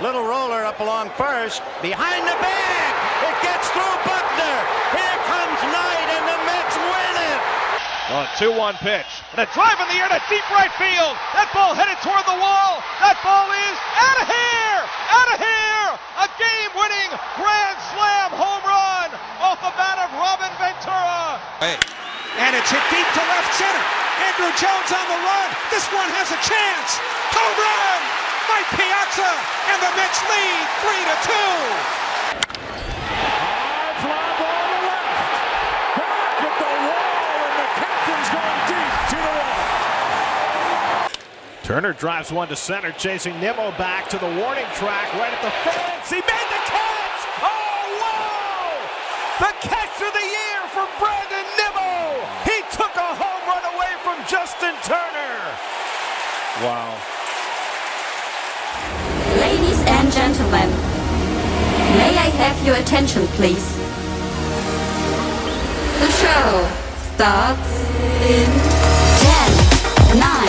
Little roller up along first. Behind the bag. It gets through Buckner. Here comes Knight, and the Mets win it. A 2-1 pitch. And a drive in the air to deep right field. That ball headed toward the wall. That ball is out of here. Out of here. A game-winning grand slam home run off the bat of Robin Ventura. Hey. And it's hit deep to left center. Andrew Jones on the run. This one has a chance. Home run. Mike Piazza, and the Mets lead 3-2. High fly ball to left. Back at the wall, and the captain's going deep to the wall. Turner drives one to center, chasing Nimmo back to the warning track right at the fence. He made the catch! Oh, wow! The catch of the year for Brandon Nimmo! He took a home run away from Justin Turner. Wow. Ladies and gentlemen, may I have your attention, please? The show starts in 10, 9,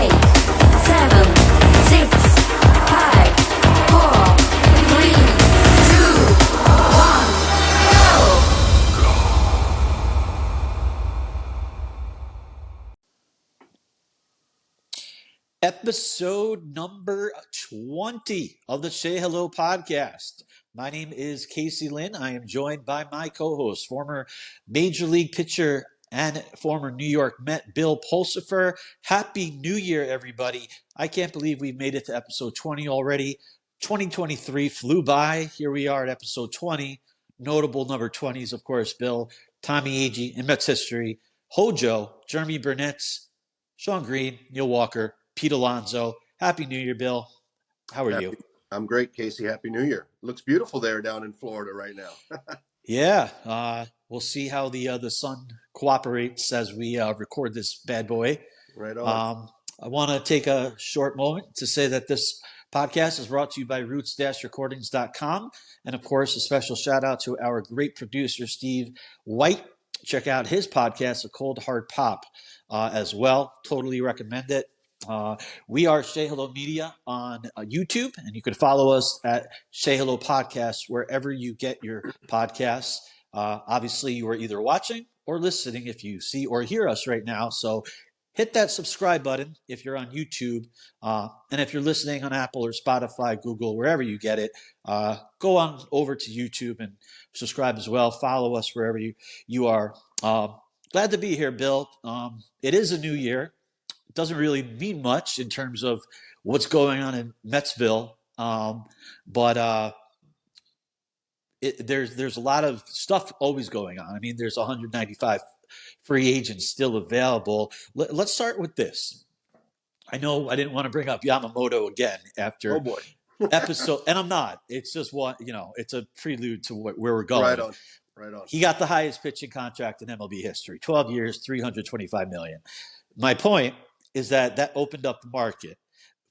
8, 7, 6, 5, 4, 3, 2, 1, go! Episode number 20 of the Say Hello podcast. My name is Casey Lynn. I am joined by my co-host, former Major League pitcher and former New York Met, Bill Pulsifer. Happy New Year, everybody. I can't believe we've made it to episode 20 already. 2023 flew by. Here we are at episode 20. Notable number 20s, of course, Bill, Tommy Agee in Mets history, Hojo, Jeremy Burnett, Sean Green, Neil Walker, Pete Alonso. Happy New Year, Bill. How are you? I'm great, Casey. Happy New Year. Looks beautiful there down in Florida right now. Yeah. We'll see how the sun cooperates as we record this bad boy. Right on. I want to take a short moment to say that this podcast is brought to you by roots-recordings.com. And, of course, a special shout-out to our great producer, Steve White. Check out his podcast, A Cold Hard Pop, as well. Totally recommend it. We are Say Hello Media on YouTube, and you can follow us at Say Hello Podcast wherever you get your podcasts. Obviously, you are either watching or listening if you see or hear us right now. So hit that subscribe button if you're on YouTube. And if you're listening on Apple or Spotify, Google, wherever you get it, go on over to YouTube and subscribe as well. Follow us wherever you are. Glad to be here, Bill. It is a new year. Doesn't really mean much in terms of what's going on in Metsville, but there's a lot of stuff always going on. I mean, there's 195 free agents still available. Let's start with this. I know I didn't want to bring up Yamamoto again after episode, and I'm not. It's just it's a prelude to where we're going. Right on. He got the highest pitching contract in MLB history, 12 years, $325 million. My point is that opened up the market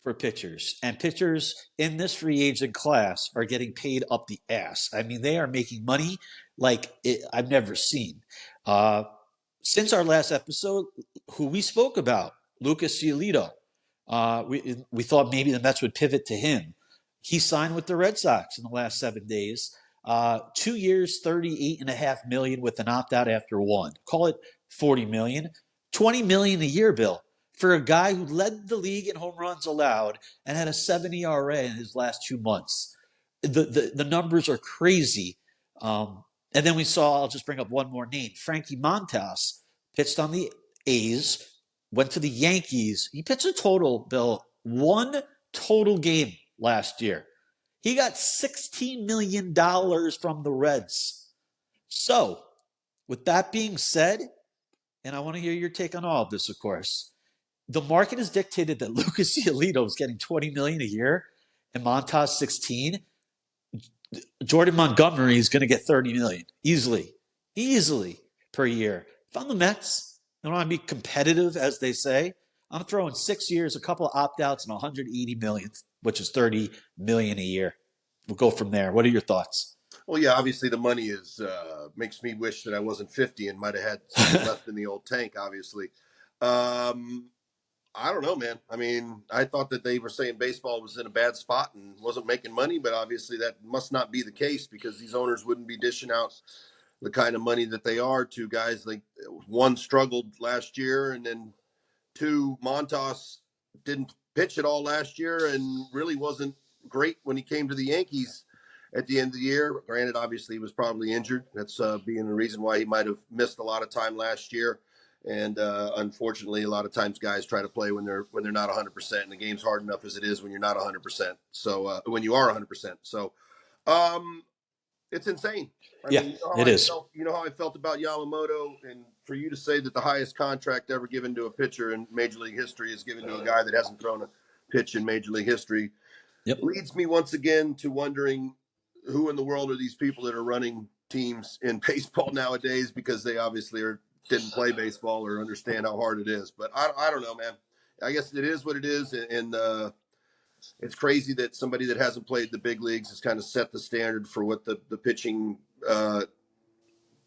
for pitchers. And pitchers in this free agent class are getting paid up the ass. I mean, they are making money like I've never seen. Since our last episode, who we spoke about, Lucas Giolito, we thought maybe the Mets would pivot to him. He signed with the Red Sox in the last 7 days. 2 years, $38.5 million with an opt-out after one. Call it $40 million. $20 million a year, Bill, for a guy who led the league in home runs allowed and had a 7 ERA in his last 2 months. The numbers are crazy. And then we saw, I'll just bring up one more name, Frankie Montas pitched on the A's, went to the Yankees. He pitched a total, Bill, one total game last year. He got $16 million from the Reds. So, with that being said, and I want to hear your take on all of this, of course, the market has dictated that Lucas Giolito is getting $20 million a year and Montas 16. Jordan Montgomery is going to get $30 million easily per year. If I'm the Mets, I want to be competitive, as they say. I'm throwing 6 years, a couple of opt-outs, and $180 million, which is $30 million a year. We'll go from there. What are your thoughts? Well, yeah, obviously the money is makes me wish that I wasn't 50 and might have had something left in the old tank, obviously. I don't know, man. I mean, I thought that they were saying baseball was in a bad spot and wasn't making money, but obviously that must not be the case because these owners wouldn't be dishing out the kind of money that they are to guys like one struggled last year, and then two, Montas didn't pitch at all last year and really wasn't great when he came to the Yankees at the end of the year. Granted, obviously he was probably injured. That's being the reason why he might have missed a lot of time last year. And unfortunately, a lot of times guys try to play when they're not 100%, and the game's hard enough as it is when you're not 100%. So when you are 100%, so it's insane. I Yeah, mean, you know it is. You know how I felt about Yamamoto, and for you to say that the highest contract ever given to a pitcher in Major League history is given to a guy that hasn't thrown a pitch in Major League history, leads me once again to wondering who in the world are these people that are running teams in baseball nowadays, because they obviously didn't play baseball or understand how hard it is. But I don't know, man. I guess it is what it is, and it's crazy that somebody that hasn't played the big leagues has kind of set the standard for what the pitching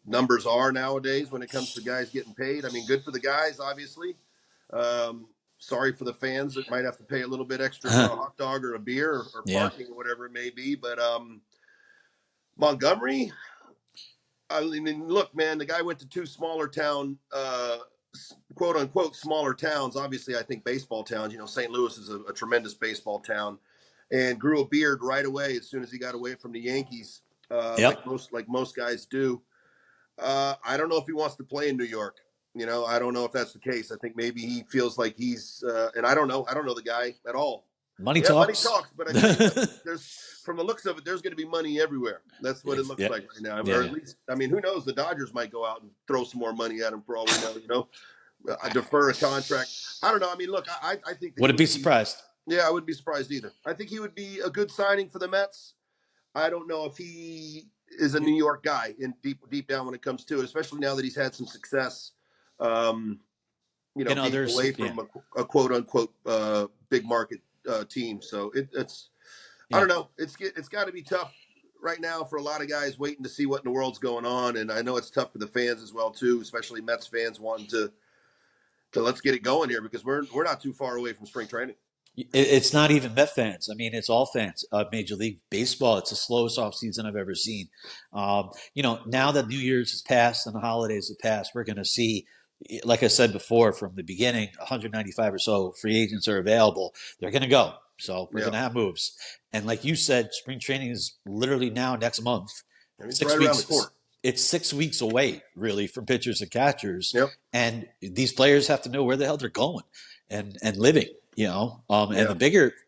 numbers are nowadays when it comes to guys getting paid. I mean, good for the guys, obviously. Sorry for the fans that might have to pay a little bit extra for a hot dog or a beer or parking or whatever it may be. But Montgomery, I mean, look, man, the guy went to two smaller town, quote unquote, smaller towns. Obviously, I think baseball towns. You know, St. Louis is a tremendous baseball town, and grew a beard right away as soon as he got away from the Yankees, like most guys do. I don't know if he wants to play in New York. You know, I don't know if that's the case. I think maybe he feels like he's, and I don't know the guy at all. Money talks. Money talks, but I tell you what, from the looks of it, there's going to be money everywhere. That's what it looks like right now. Or at least, I mean, who knows? The Dodgers might go out and throw some more money at him for all we know. You know, I defer a contract. I don't know. I mean, look, I think. Wouldn't be surprised. Yeah, I wouldn't be surprised either. I think he would be a good signing for the Mets. I don't know if he is a New York guy in deep down when it comes to it, especially now that he's had some success. You know, being away from a quote unquote big market team. So it's I don't know. It's got to be tough right now for a lot of guys waiting to see what in the world's going on, and I know it's tough for the fans as well too, especially Mets fans wanting to let's get it going here because we're not too far away from spring training. It's not even Met fans. I mean, it's all fans. Major League Baseball, it's the slowest offseason I've ever seen. You know, now that New Year's has passed and the holidays have passed, we're going to see, like I said before, from the beginning, 195 or so free agents are available. They're going to go. So we're going to have moves. And like you said, spring training is literally now next month. It's right around the corner. It's 6 weeks away, really, from pitchers and catchers. And these players have to know where the hell they're going and living. You know, and the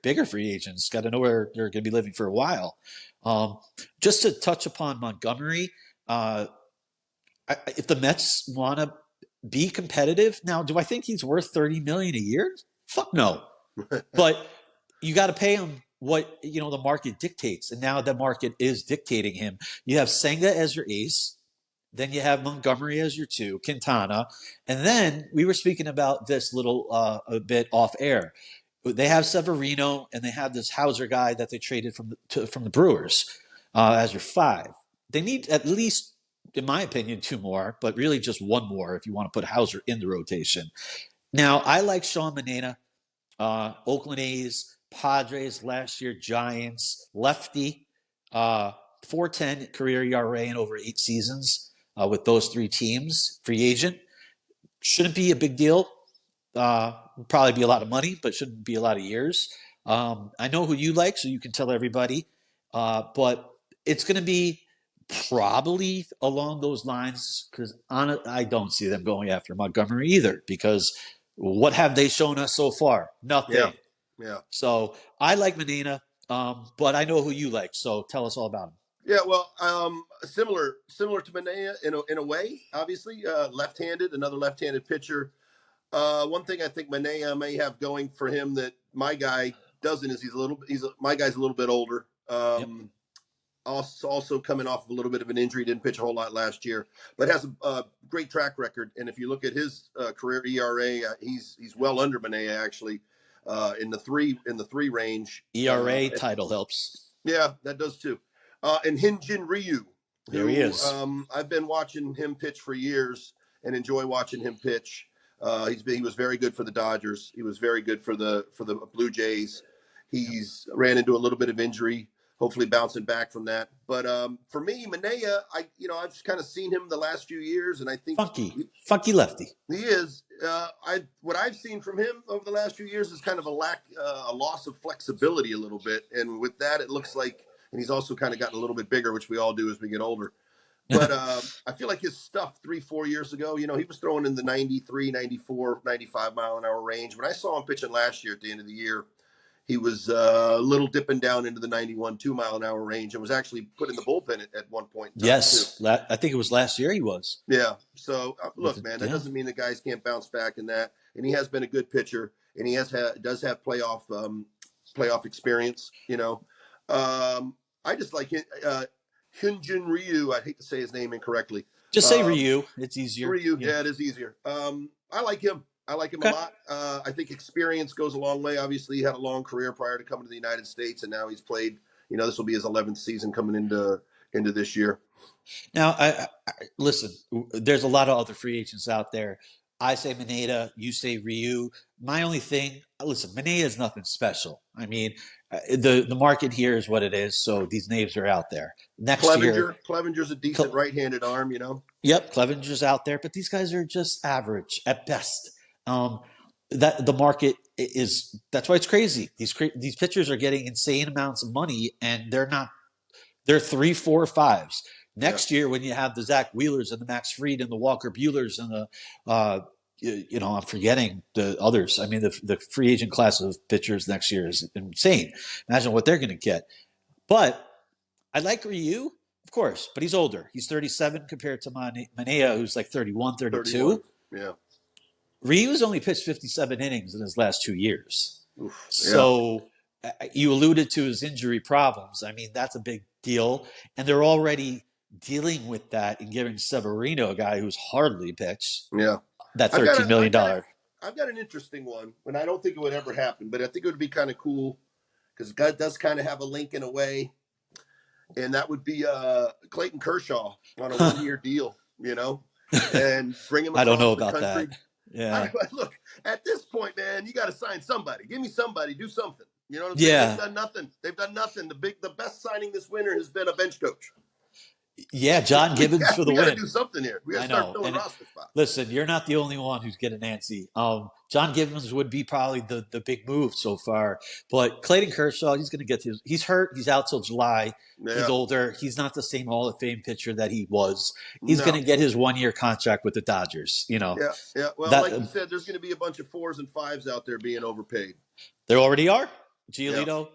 bigger free agents got to know where they're going to be living for a while. Just to touch upon Montgomery, if the Mets want to be competitive, now, do I think he's worth $30 million a year? Fuck no. But you got to pay him what the market dictates, and now the market is dictating him. You have Senga as your ace. Then you have Montgomery as your two, Quintana. And then we were speaking about this a bit off air. They have Severino, and they have this Hauser guy that they traded from the Brewers as your five. They need at least, in my opinion, two more, but really just one more if you want to put Hauser in the rotation. Now, I like Sean Manana, Oakland A's, Padres last year, Giants, lefty, 4.10 career ERA in over 8 seasons. With those 3 teams, free agent. Shouldn't be a big deal. Probably be a lot of money, but shouldn't be a lot of years. I know who you like, so you can tell everybody. But it's going to be probably along those lines because I don't see them going after Montgomery either because what have they shown us so far? Nothing. Yeah. So I like Medina, but I know who you like, so tell us all about him. Yeah, well, similar to Manaea in a way. Obviously, left-handed, another left-handed pitcher. One thing I think Manaea may have going for him that my guy doesn't is my guy's a little bit older. Also coming off of a little bit of an injury, didn't pitch a whole lot last year, but has a great track record. And if you look at his career ERA, he's well under Manaea actually in the three range. ERA title helps. Yeah, that does too. And Hyun-Jin Ryu. There he is. I've been watching him pitch for years and enjoy watching him pitch. He was very good for the Dodgers. He was very good for the Blue Jays. He's ran into a little bit of injury, hopefully bouncing back from that. But for me, Manaea, I've kind of seen him the last few years, and I think funky lefty. He is. What I've seen from him over the last few years is kind of a loss of flexibility a little bit, and with that, it looks like, and he's also kind of gotten a little bit bigger, which we all do as we get older. But I feel like his stuff 3-4 years ago, he was throwing in the 93, 94, 95 mile an hour range. When I saw him pitching last year at the end of the year, he was a little dipping down into the 91, 2 mile an hour range, and was actually put in the bullpen at one point. Yes. I think it was last year he was. Yeah. So look, man, that doesn't mean the guys can't bounce back in that. And he has been a good pitcher, and he does have playoff experience, I just like Hyunjin Ryu. I hate to say his name incorrectly. Just say Ryu. It's easier. Ryu, yeah, it is easier. I like him. I like him a lot. I think experience goes a long way. Obviously, he had a long career prior to coming to the United States, and now he's played. This will be his 11th season coming into this year. Now, I listen. There's a lot of other free agents out there. I say Manaea, you say Ryu. My only thing, listen, Manaea is nothing special. I mean, the market here is what it is, so these names are out there. Next year, Clevenger's a decent right-handed arm, Yep, Clevenger's out there, but these guys are just average at best. That the market is. That's why it's crazy. These pitchers are getting insane amounts of money, and they're 3, 4, 5s. Next year, when you have the Zach Wheelers and the Max Fried and the Walker Buehlers and the, I'm forgetting the others. I mean, the free agent class of pitchers next year is insane. Imagine what they're going to get. But I like Ryu, of course, but he's older. He's 37 compared to Manaea, who's like 31, 32. 31. Yeah. Ryu's only pitched 57 innings in his last 2 years. Oof, so you alluded to his injury problems. I mean, that's a big deal. And they're already dealing with that and giving Severino, a guy who's hardly pitched, that $13 million. I've got an interesting one, and I don't think it would ever happen, but I think it would be kind of cool because God does kind of have a link in a way, and that would be Clayton Kershaw on a 1-year deal, and bring him across I don't know the about country. that. Yeah. Look, at this point, man, you got to sign somebody. Give me somebody. Do something. You know what I'm saying? They've done nothing. They've done nothing. The best signing this winter has been a bench coach. Yeah, John Gibbons for the win. We got to do something here. We got to start filling roster spots. Listen, you're not the only one who's getting antsy. John Gibbons would be probably the big move so far. But Clayton Kershaw, he's going to get his – he's hurt. He's out till July. Yeah. He's older. He's not the same Hall of Fame pitcher that he was. He's going to get his 1-year contract with the Dodgers, Yeah. Well, like you said, there's going to be a bunch of 4s and 5s out there being overpaid. There already are. Giolito,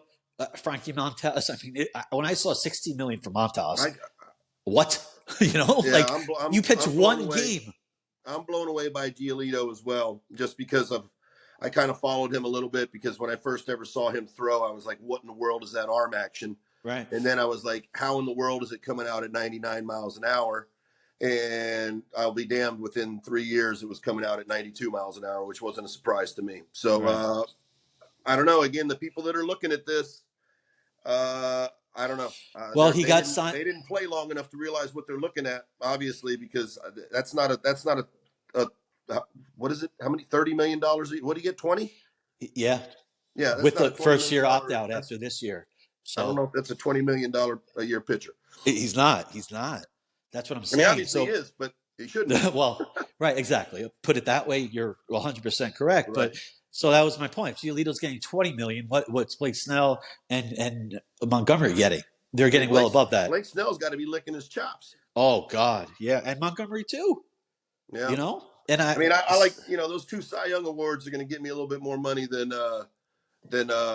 Frankie Montas. I mean, when I saw $16 million for Montas – what? You pitch one game. I'm blown away by Giolito as well, just because I kind of followed him a little bit because when I first ever saw him throw, I was like, what in the world is that arm action? Right. And then I was like, how in the world is it coming out at 99 miles an hour? And I'll be damned, within 3 years, it was coming out at 92 miles an hour, which wasn't a surprise to me. So I don't know. Again, the people that are looking at this, I don't know. Well, he got signed. They didn't play long enough to realize what they're looking at, obviously, because that's not a what is it? How many $30 million? What do you get? 20? Yeah. Yeah. With the first year opt out after this year. So I don't know if that's a $20 million a year pitcher. He's not. That's what I'm saying. I mean, obviously he is, but he shouldn't. Well, right. Exactly. Put it that way. You're 100% correct. Right. But so that was my point. Giolito's getting $20 million. What's Blake Snell and Montgomery getting? They're getting well above that. Blake Snell's got to be licking his chops. Oh God, yeah, and Montgomery too. Yeah, And I like those 2 Cy Young awards are going to get me a little bit more money than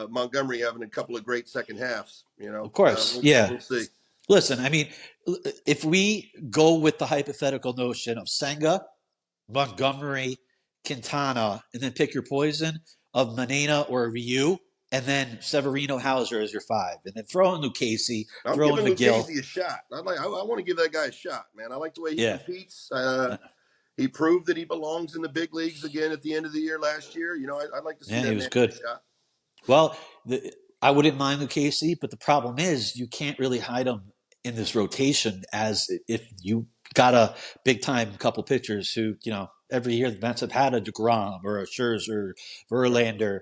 Montgomery having a couple of great second halves. Of course, we'll see. Listen, I mean, if we go with the hypothetical notion of Senga, Montgomery, Quintana, and then pick your poison of Manaea or Ryu, and then Severino Hauser as your 5, and then throw in Lucchesi, throw in McGill. Lucchesi a shot. I want to give that guy a shot, man. I like the way he competes. He proved that he belongs in the big leagues again at the end of the year last year. I'd like to see that. He was good. Shot. Well, I wouldn't mind Lucchesi, but the problem is you can't really hide him in this rotation as if you got a big time couple pitchers who, every year the Mets have had a DeGrom or a Scherzer, Verlander.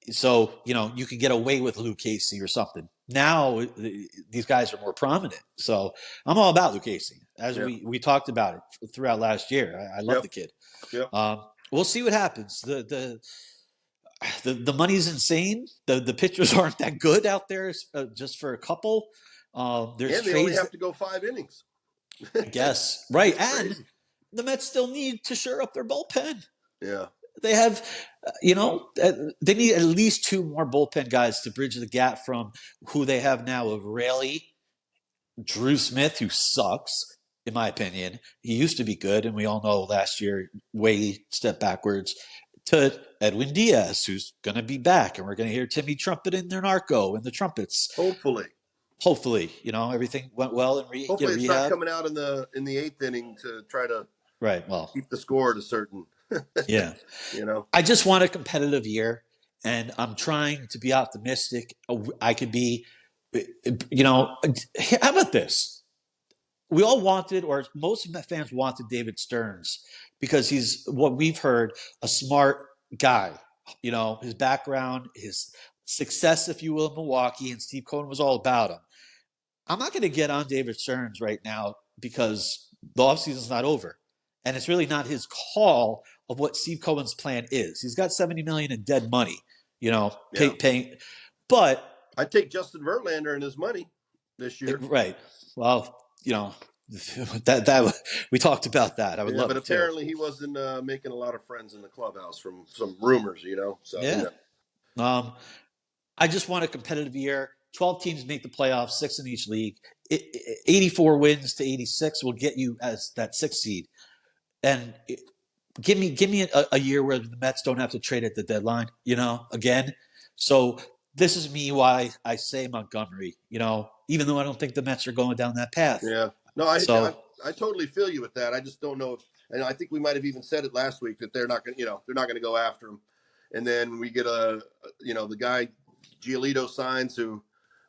So, you can get away with Luke Casey or something. Now these guys are more prominent. So I'm all about Luke Casey, as we talked about it throughout last year. I love the kid. Yep. We'll see what happens. The money's insane. The pitchers aren't that good out there, just for a couple. There's and they only have to go 5 innings. I guess. Right. And crazy. the Mets still need to shore up their bullpen. Yeah. They have, they need at least 2 more bullpen guys to bridge the gap from who they have now of Raley, Drew Smith, who sucks, in my opinion. He used to be good, and we all know last year way stepped backwards, to Edwin Diaz, who's going to be back, and we're going to hear Timmy trumpet in their narco and the trumpets. Hopefully, everything went well and hopefully it's rehab. not coming out in the 8th inning to try to keep the score at a certain. Yeah. I just want a competitive year, and I'm trying to be optimistic. I could be, how about this? We all wanted, or most fans wanted, David Stearns because he's, what we've heard, a smart guy. His background, his success, if you will, in Milwaukee, and Steve Cohen was all about him. I'm not going to get on David Stearns right now because the offseason's not over. And it's really not his call of what Steve Cohen's plan is. He's got $70 million in dead money, paying. But I'd take Justin Verlander and his money this year. Right. Well, that we talked about that. I would love it. But apparently he wasn't making a lot of friends in the clubhouse from some rumors, So yeah. I just want a competitive year. 12 teams make the playoffs, 6 in each league. 84 wins to 86 will get you as that 6th seed. And give me a year where the Mets don't have to trade at the deadline, again. So this is me why I say Montgomery, even though I don't think the Mets are going down that path. Yeah. No, I totally feel you with that. I just don't know and I think we might have even said it last week that they're not going to go after him. And then we get the guy Giolito signs who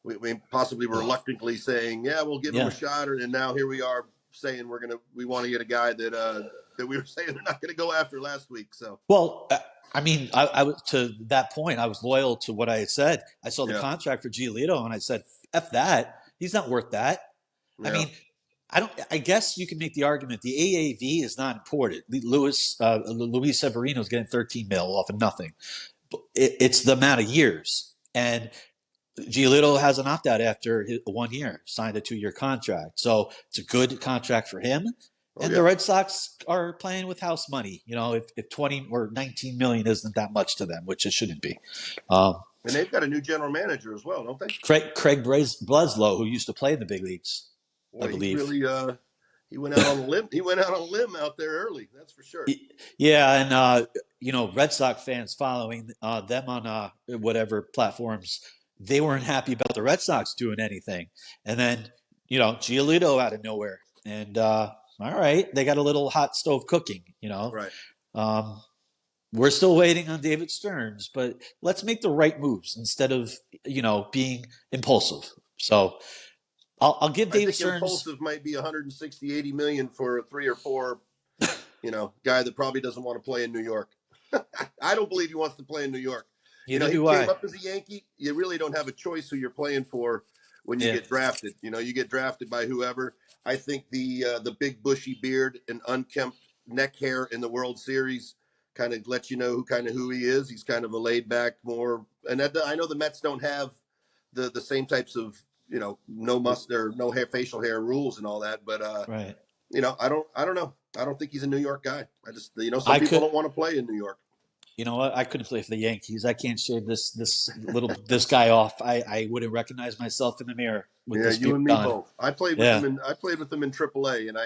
we possibly were reluctantly saying, yeah, we'll give him a shot. And now here we are saying we want to get a guy that we were saying they're not going to go after last week. So, well, I mean, I was, to that point, I was loyal to what I had said. I saw the contract for Giolito and I said, F that. He's not worth that. Yeah. I mean, I guess you can make the argument the AAV is not important. Luis Severino is getting $13 million off of nothing. It's the amount of years. And Giolito has an opt-out after 1 year, signed a 2-year contract. So it's a good contract for him. The Red Sox are playing with house money. If 20 or 19 million isn't that much to them, which it shouldn't be. And they've got a new general manager as well, don't they? Craig Bledsoe, who used to play in the big leagues, I believe. He went out on a limb. He went out on a limb out there early. That's for sure. Yeah, and Red Sox fans following them on whatever platforms, they weren't happy about the Red Sox doing anything. And then, Giolito out of nowhere. And all right, they got a little hot stove cooking, Right. We're still waiting on David Stearns, but let's make the right moves instead of, being impulsive. So I'll give David Stearns. Impulsive might be 160, 80 million for a 3 or 4, guy that probably doesn't want to play in New York. I don't believe he wants to play in New York. He came up as a Yankee. You really don't have a choice who you're playing for when you get drafted. You get drafted by whoever. I think the big bushy beard and unkempt neck hair in the World Series kind of lets you know who he is. He's kind of a laid back, more, and I know the Mets don't have the same types of no mustache, no hair, facial hair rules and all that. But right. I don't know. I don't think he's a New York guy. I just some people don't want to play in New York. You know what? I couldn't play for the Yankees. I can't shave this guy off. I wouldn't recognize myself in the mirror. With this you and me both. I played with him. I played with him in AAA, and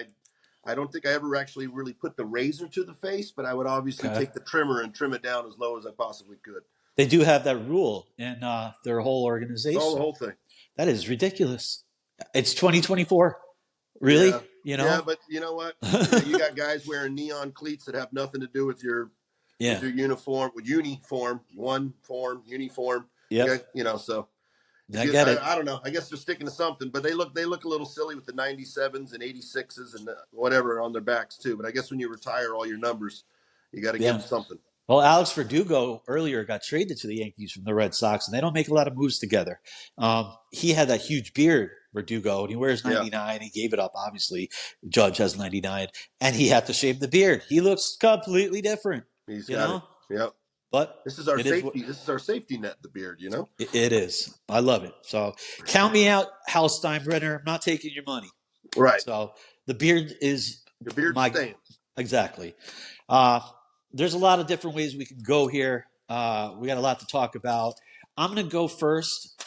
I don't think I ever actually really put the razor to the face, but I would obviously take the trimmer and trim it down as low as I possibly could. They do have that rule in their whole organization. Oh, the whole thing. That is ridiculous. It's 2024. Really? Yeah. Yeah, but you know what? You got guys wearing neon cleats that have nothing to do with your uniform. Yeah. I get it. I don't know. I guess they're sticking to something, but they look a little silly with the 97s and 86s and whatever on their backs too. But I guess when you retire all your numbers, you got to give them something. Well, Alex Verdugo earlier got traded to the Yankees from the Red Sox, and they don't make a lot of moves together. He had that huge beard, Verdugo, and he wears 99. He gave it up, obviously. Judge has 99, and he had to shave the beard. He looks completely different. He's got it. Yep. But this is our safety. This is our safety net. The beard, It is. I love it. So count me out, Hal Steinbrenner. I'm not taking your money. Right. So the beard is the beard's staying. Exactly. There's a lot of different ways we can go here. We got a lot to talk about. I'm going to go first.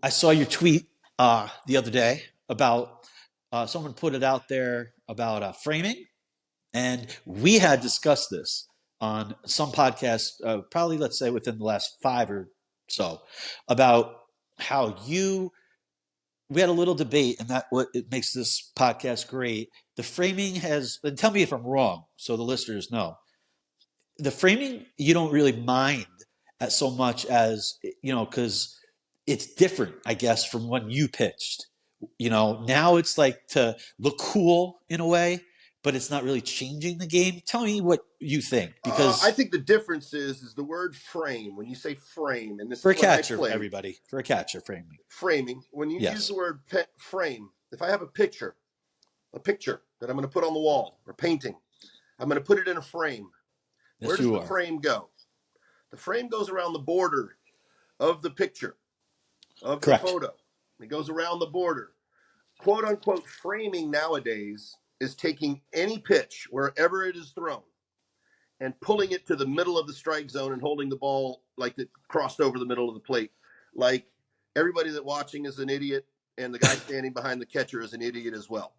I saw your tweet the other day about someone put it out there about framing, and we had discussed this on some podcasts, probably let's say within the last 5 or so, about how we had a little debate, and that what it makes this podcast great. The framing has, and tell me if I'm wrong, so the listeners know. The framing you don't really mind as so much as because it's different, I guess, from when you pitched. Now it's like to look cool in a way, but it's not really changing the game. Tell me what you think, because I think the difference is the word frame. When you say frame, and this for a is when catcher, everybody, for a catcher, framing. When you use the word frame, if I have a picture that I'm going to put on the wall or painting, I'm going to put it in a frame. Yes, where does the frame go? The frame goes around the border of the picture, of the photo. It goes around the border. Quote unquote framing nowadays is taking any pitch wherever it is thrown and pulling it to the middle of the strike zone and holding the ball like it crossed over the middle of the plate. Like everybody that watching is an idiot, and the guy standing behind the catcher is an idiot as well.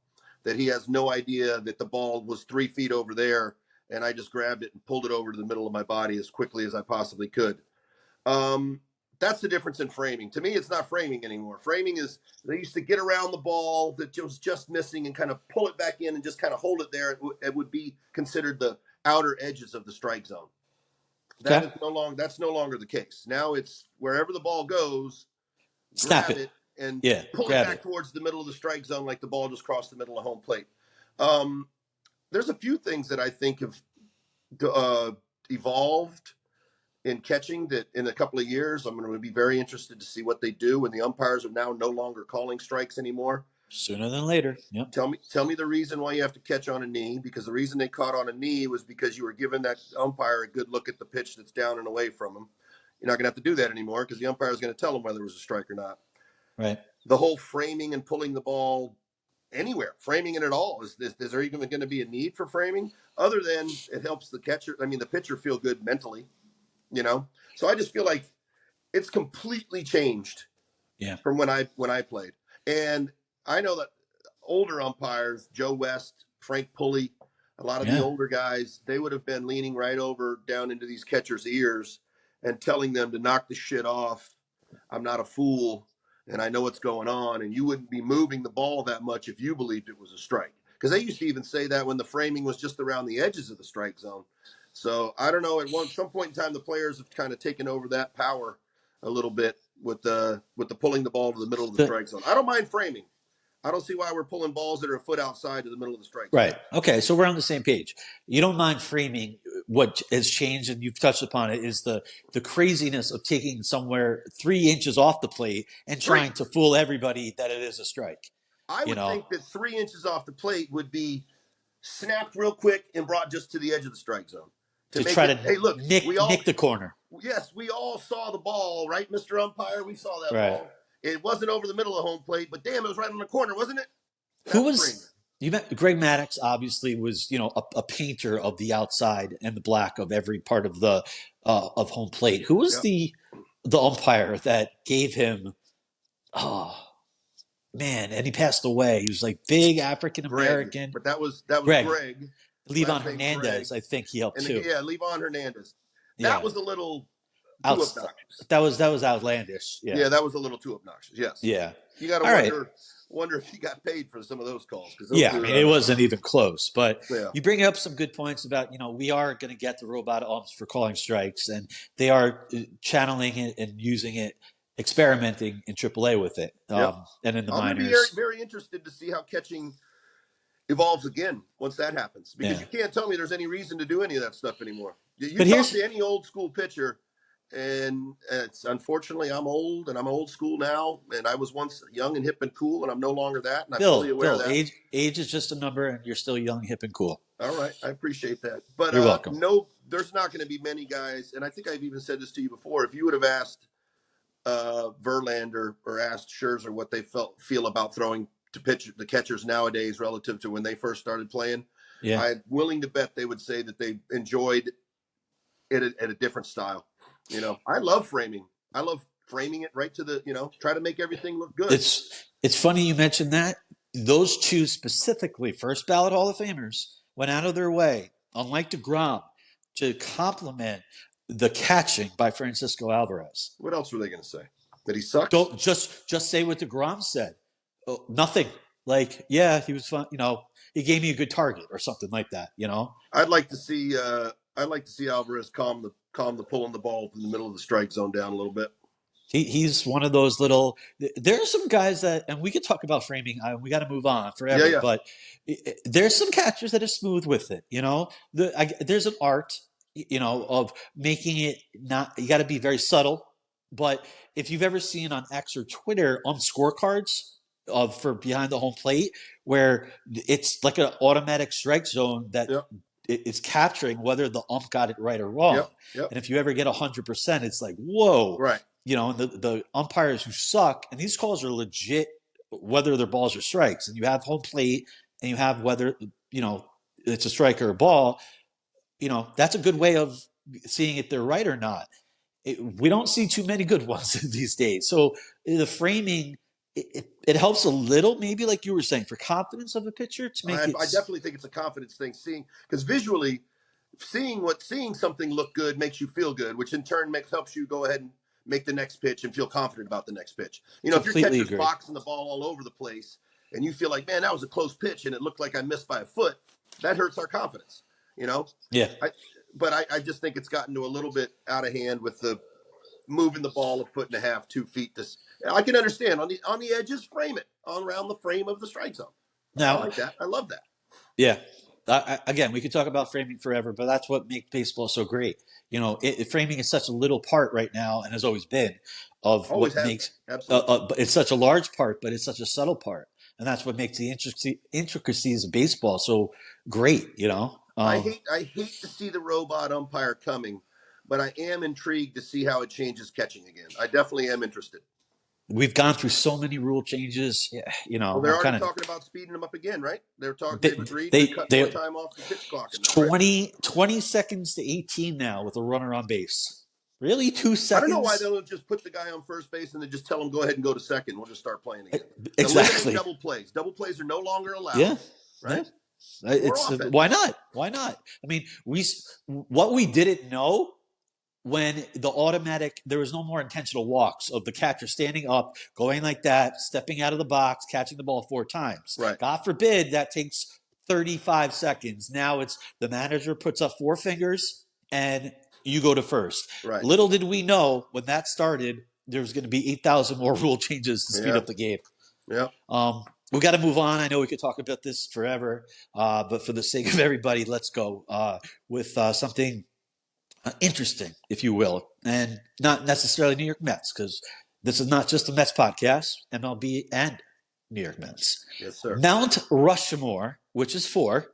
That he has no idea that the ball was 3 feet over there, and I just grabbed it and pulled it over to the middle of my body as quickly as I possibly could. That's the difference in framing. To me, it's not framing anymore. Framing is they used to get around the ball that was just missing and kind of pull it back in and just kind of hold it there. It would be considered the outer edges of the strike zone. That's no longer the case. Now it's wherever the ball goes, grab it and pull it back towards the middle of the strike zone like the ball just crossed the middle of home plate. There's a few things that I think have evolved in catching that in a couple of years. I'm going to be very interested to see what they do when the umpires are now no longer calling strikes anymore. Sooner than later. Yep. Tell me the reason why you have to catch on a knee, because the reason they caught on a knee was because you were giving that umpire a good look at the pitch that's down and away from him. You're not going to have to do that anymore because the umpire is going to tell him whether it was a strike or not. Right. The whole framing and pulling the ball anywhere, framing it at all, is there even going to be a need for framing other than it helps the pitcher feel good mentally, So I just feel like it's completely changed from when I played. And I know that older umpires, Joe West, Frank Pulley, a lot of the older guys, they would have been leaning right over down into these catchers' ears and telling them to knock the shit off. I'm not a fool, and I know what's going on, and you wouldn't be moving the ball that much if you believed it was a strike. Because they used to even say that when the framing was just around the edges of the strike zone. So I don't know. At some point in time, the players have kind of taken over that power a little bit with the pulling the ball to the middle of the strike zone. I don't mind framing. I don't see why we're pulling balls that are a foot outside to the middle of the strike zone. Right. Okay. So we're on the same page. You don't mind framing. What has changed, and you've touched upon it, is the craziness of taking somewhere 3 inches off the plate and trying to fool everybody that it is a strike. I would think that 3 inches off the plate would be snapped real quick and brought just to the edge of the strike zone. To try to nick the corner. Yes, we all saw the ball, right, Mr. Umpire? We saw that ball. It wasn't over the middle of home plate, but damn, it was right on the corner, wasn't it? Who was you met? Greg Maddux obviously was, a painter of the outside and the black of every part of the of home plate. Who was the umpire that gave him? Oh man, and he passed away. He was like big African American. But that was Greg. Levon Hernandez, Greg. I think he helped too. Levon Hernandez. That was a little too obnoxious. That was outlandish. Yeah, that was a little too obnoxious. Yes. Yeah. You got to wonder if he got paid for some of those calls. It wasn't even close. But you bring up some good points about, we are going to get the robot umps for calling strikes, and they are channeling it and using it experimenting in AAA with it, Yep. and in the I'm going to be minors. very, very interested to see how catching evolves again once that happens, because Yeah. you can't tell me there's any reason to do any of that stuff anymore. You But talk to any old school pitcher, and it's unfortunately I'm old and I'm old school now, and I was once young and hip and cool, and I'm no longer that, and I'm fully aware of that. Age is just a number, and you're still young, hip, and cool. All right, I appreciate that, but you're welcome. no, there's not going to be many guys, and I think I've even said this to you before. If you would have asked Verlander or asked Scherzer what they feel about throwing to the catchers nowadays relative to when they first started playing, I'm willing to bet they would say that they enjoyed it at a different style. I love framing. I love framing it right to the, try to make everything look good. It's funny you mentioned that. Those two specifically, first ballot Hall of Famers, went out of their way, unlike DeGrom, to compliment the catching by Francisco Alvarez. What else were they going to say? That he sucks? Don't just say what DeGrom said. Oh, nothing. Like, yeah, he was fun. He gave me a good target or something like that. I'd like to see Alvarez calm the pulling the ball in the middle of the strike zone down a little bit. He's one of those little. There are some guys that, and we could talk about framing. We got to move on forever. Yeah. But there's some catchers that are smooth with it. There's an art, of making it not. You got to be very subtle. But if you've ever seen on X or Twitter on scorecards for behind the home plate, where it's like an automatic strike zone that it's capturing whether the ump got it right or wrong. Yep. And if you ever get 100%, it's like, whoa. Right. And the umpires who suck, and these calls are legit, whether they're balls or strikes, and you have home plate, and you have whether, it's a strike or a ball, that's a good way of seeing if they're right or not. We don't see too many good ones these days. So the framing, it helps a little, maybe like you were saying, for confidence of a pitcher to make it. I definitely think it's a confidence thing. Because visually, seeing something look good makes you feel good, which in turn helps you go ahead and make the next pitch and feel confident about the next pitch. If your catcher's boxing the ball all over the place and you feel like, man, that was a close pitch and it looked like I missed by a foot, that hurts our confidence. Yeah. But I just think it's gotten to a little bit out of hand with the moving the ball a foot and a half, 2 feet. I can understand on the edges, frame it around the frame of the strike zone. Now, I like that. I love that. Yeah. Again, we could talk about framing forever, but that's what makes baseball so great. Framing is such a little part right now, and has always been, of what makes. It's such a large part, but it's such a subtle part, and that's what makes the intricacies of baseball so great. I hate to see the robot umpire coming, but I am intrigued to see how it changes catching again. I definitely am interested. We've gone through so many rule changes. Well, they're already talking about speeding them up again, right? They've agreed to cut more time off the pitch clock. 20 seconds to 18 now with a runner on base. Really, 2 seconds? I don't know why they don't just put the guy on first base and then just tell him go ahead and go to second. We'll just start playing again. Exactly. Double plays. Double plays are no longer allowed. Yeah. Right. Why not? I mean, what we didn't know. When there was no more intentional walks of the catcher standing up, going like that, stepping out of the box, catching the ball 4 times. Right. God forbid that takes 35 seconds. Now it's the manager puts up 4 fingers and you go to first. Right. Little did we know when that started, there was going to be 8,000 more rule changes to speed up the game. Yeah. We got to move on. I know we could talk about this forever, but for the sake of everybody, let's go with something interesting, if you will, and not necessarily New York Mets, because this is not just a Mets podcast, MLB and New York Mets. Yes, sir. Mount Rushmore, which is 4,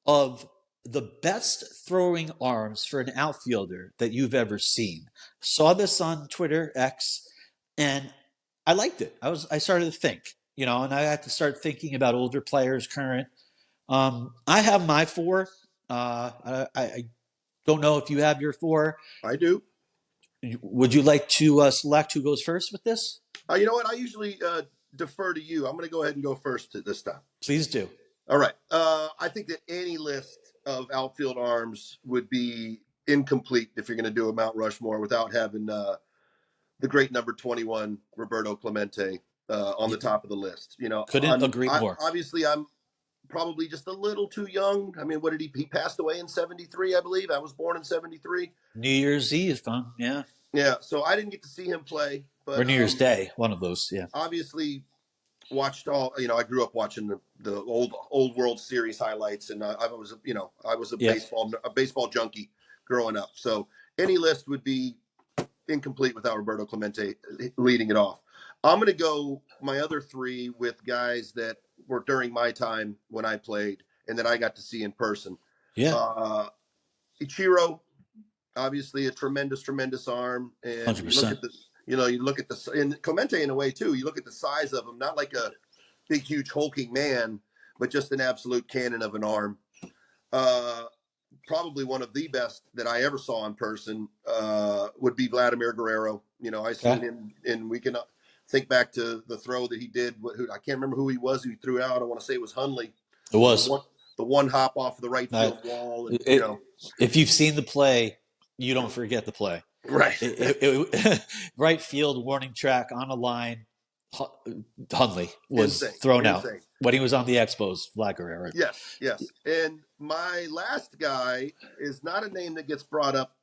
of the best throwing arms for an outfielder that you've ever seen. Saw this on Twitter, X, and I liked it. I started to think, and I had to start thinking about older players, current. I have my 4. I don't know if you have your 4. I do. Would you like to select who goes first with this? You know what? I usually defer to you. I'm going to go ahead and go first this time. Please do. All right. I think that any list of outfield arms would be incomplete if you're going to do a Mount Rushmore without having the great number 21, Roberto Clemente, on the top of the list. Couldn't agree more. Obviously, I'm probably just a little too young. I mean, what did he passed away in 73, I believe. I was born in 73. New Year's Eve, fun. Yeah. Yeah. So I didn't get to see him play, or New Year's Day, one of those. Yeah. Obviously, watched all. I grew up watching the old World Series highlights, and I was a baseball junkie growing up. So any list would be incomplete without Roberto Clemente leading it off. I'm going to go my other three with guys that were during my time when I played and that I got to see in person. Yeah. Ichiro, obviously a tremendous arm. And 100%. you look at and Clemente in a way too, you look at the size of him, not like a big, huge hulking man, but just an absolute cannon of an arm. Probably one of the best that I ever saw in person would be Vladimir Guerrero. I seen him, and we can think back to the throw that he did. I can't remember who he was who he threw out. I want to say it was Hundley. It was the one hop off of the right field wall. And, if you've seen the play, you don't forget the play. Right. Right field warning track on a line. Hundley was thrown out when he was on the Expos, Vlad Guerrero. Yes. And my last guy is not a name that gets brought up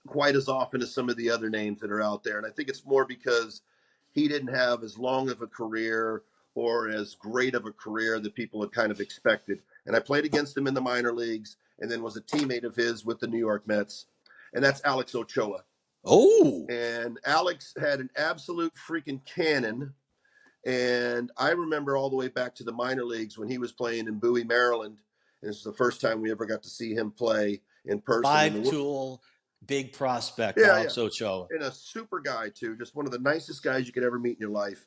quite as often as some of the other names that are out there. And I think it's more because he didn't have as long of a career or as great of a career that people had kind of expected. And I played against him in the minor leagues and then was a teammate of his with the New York Mets. And that's Alex Ochoa. Oh. And Alex had an absolute freaking cannon. And I remember all the way back to the minor leagues when he was playing in Bowie, Maryland. And this is the first time we ever got to see him play in person. 5-tool, big prospect, Alex Ochoa. And a super guy, too. Just one of the nicest guys you could ever meet in your life.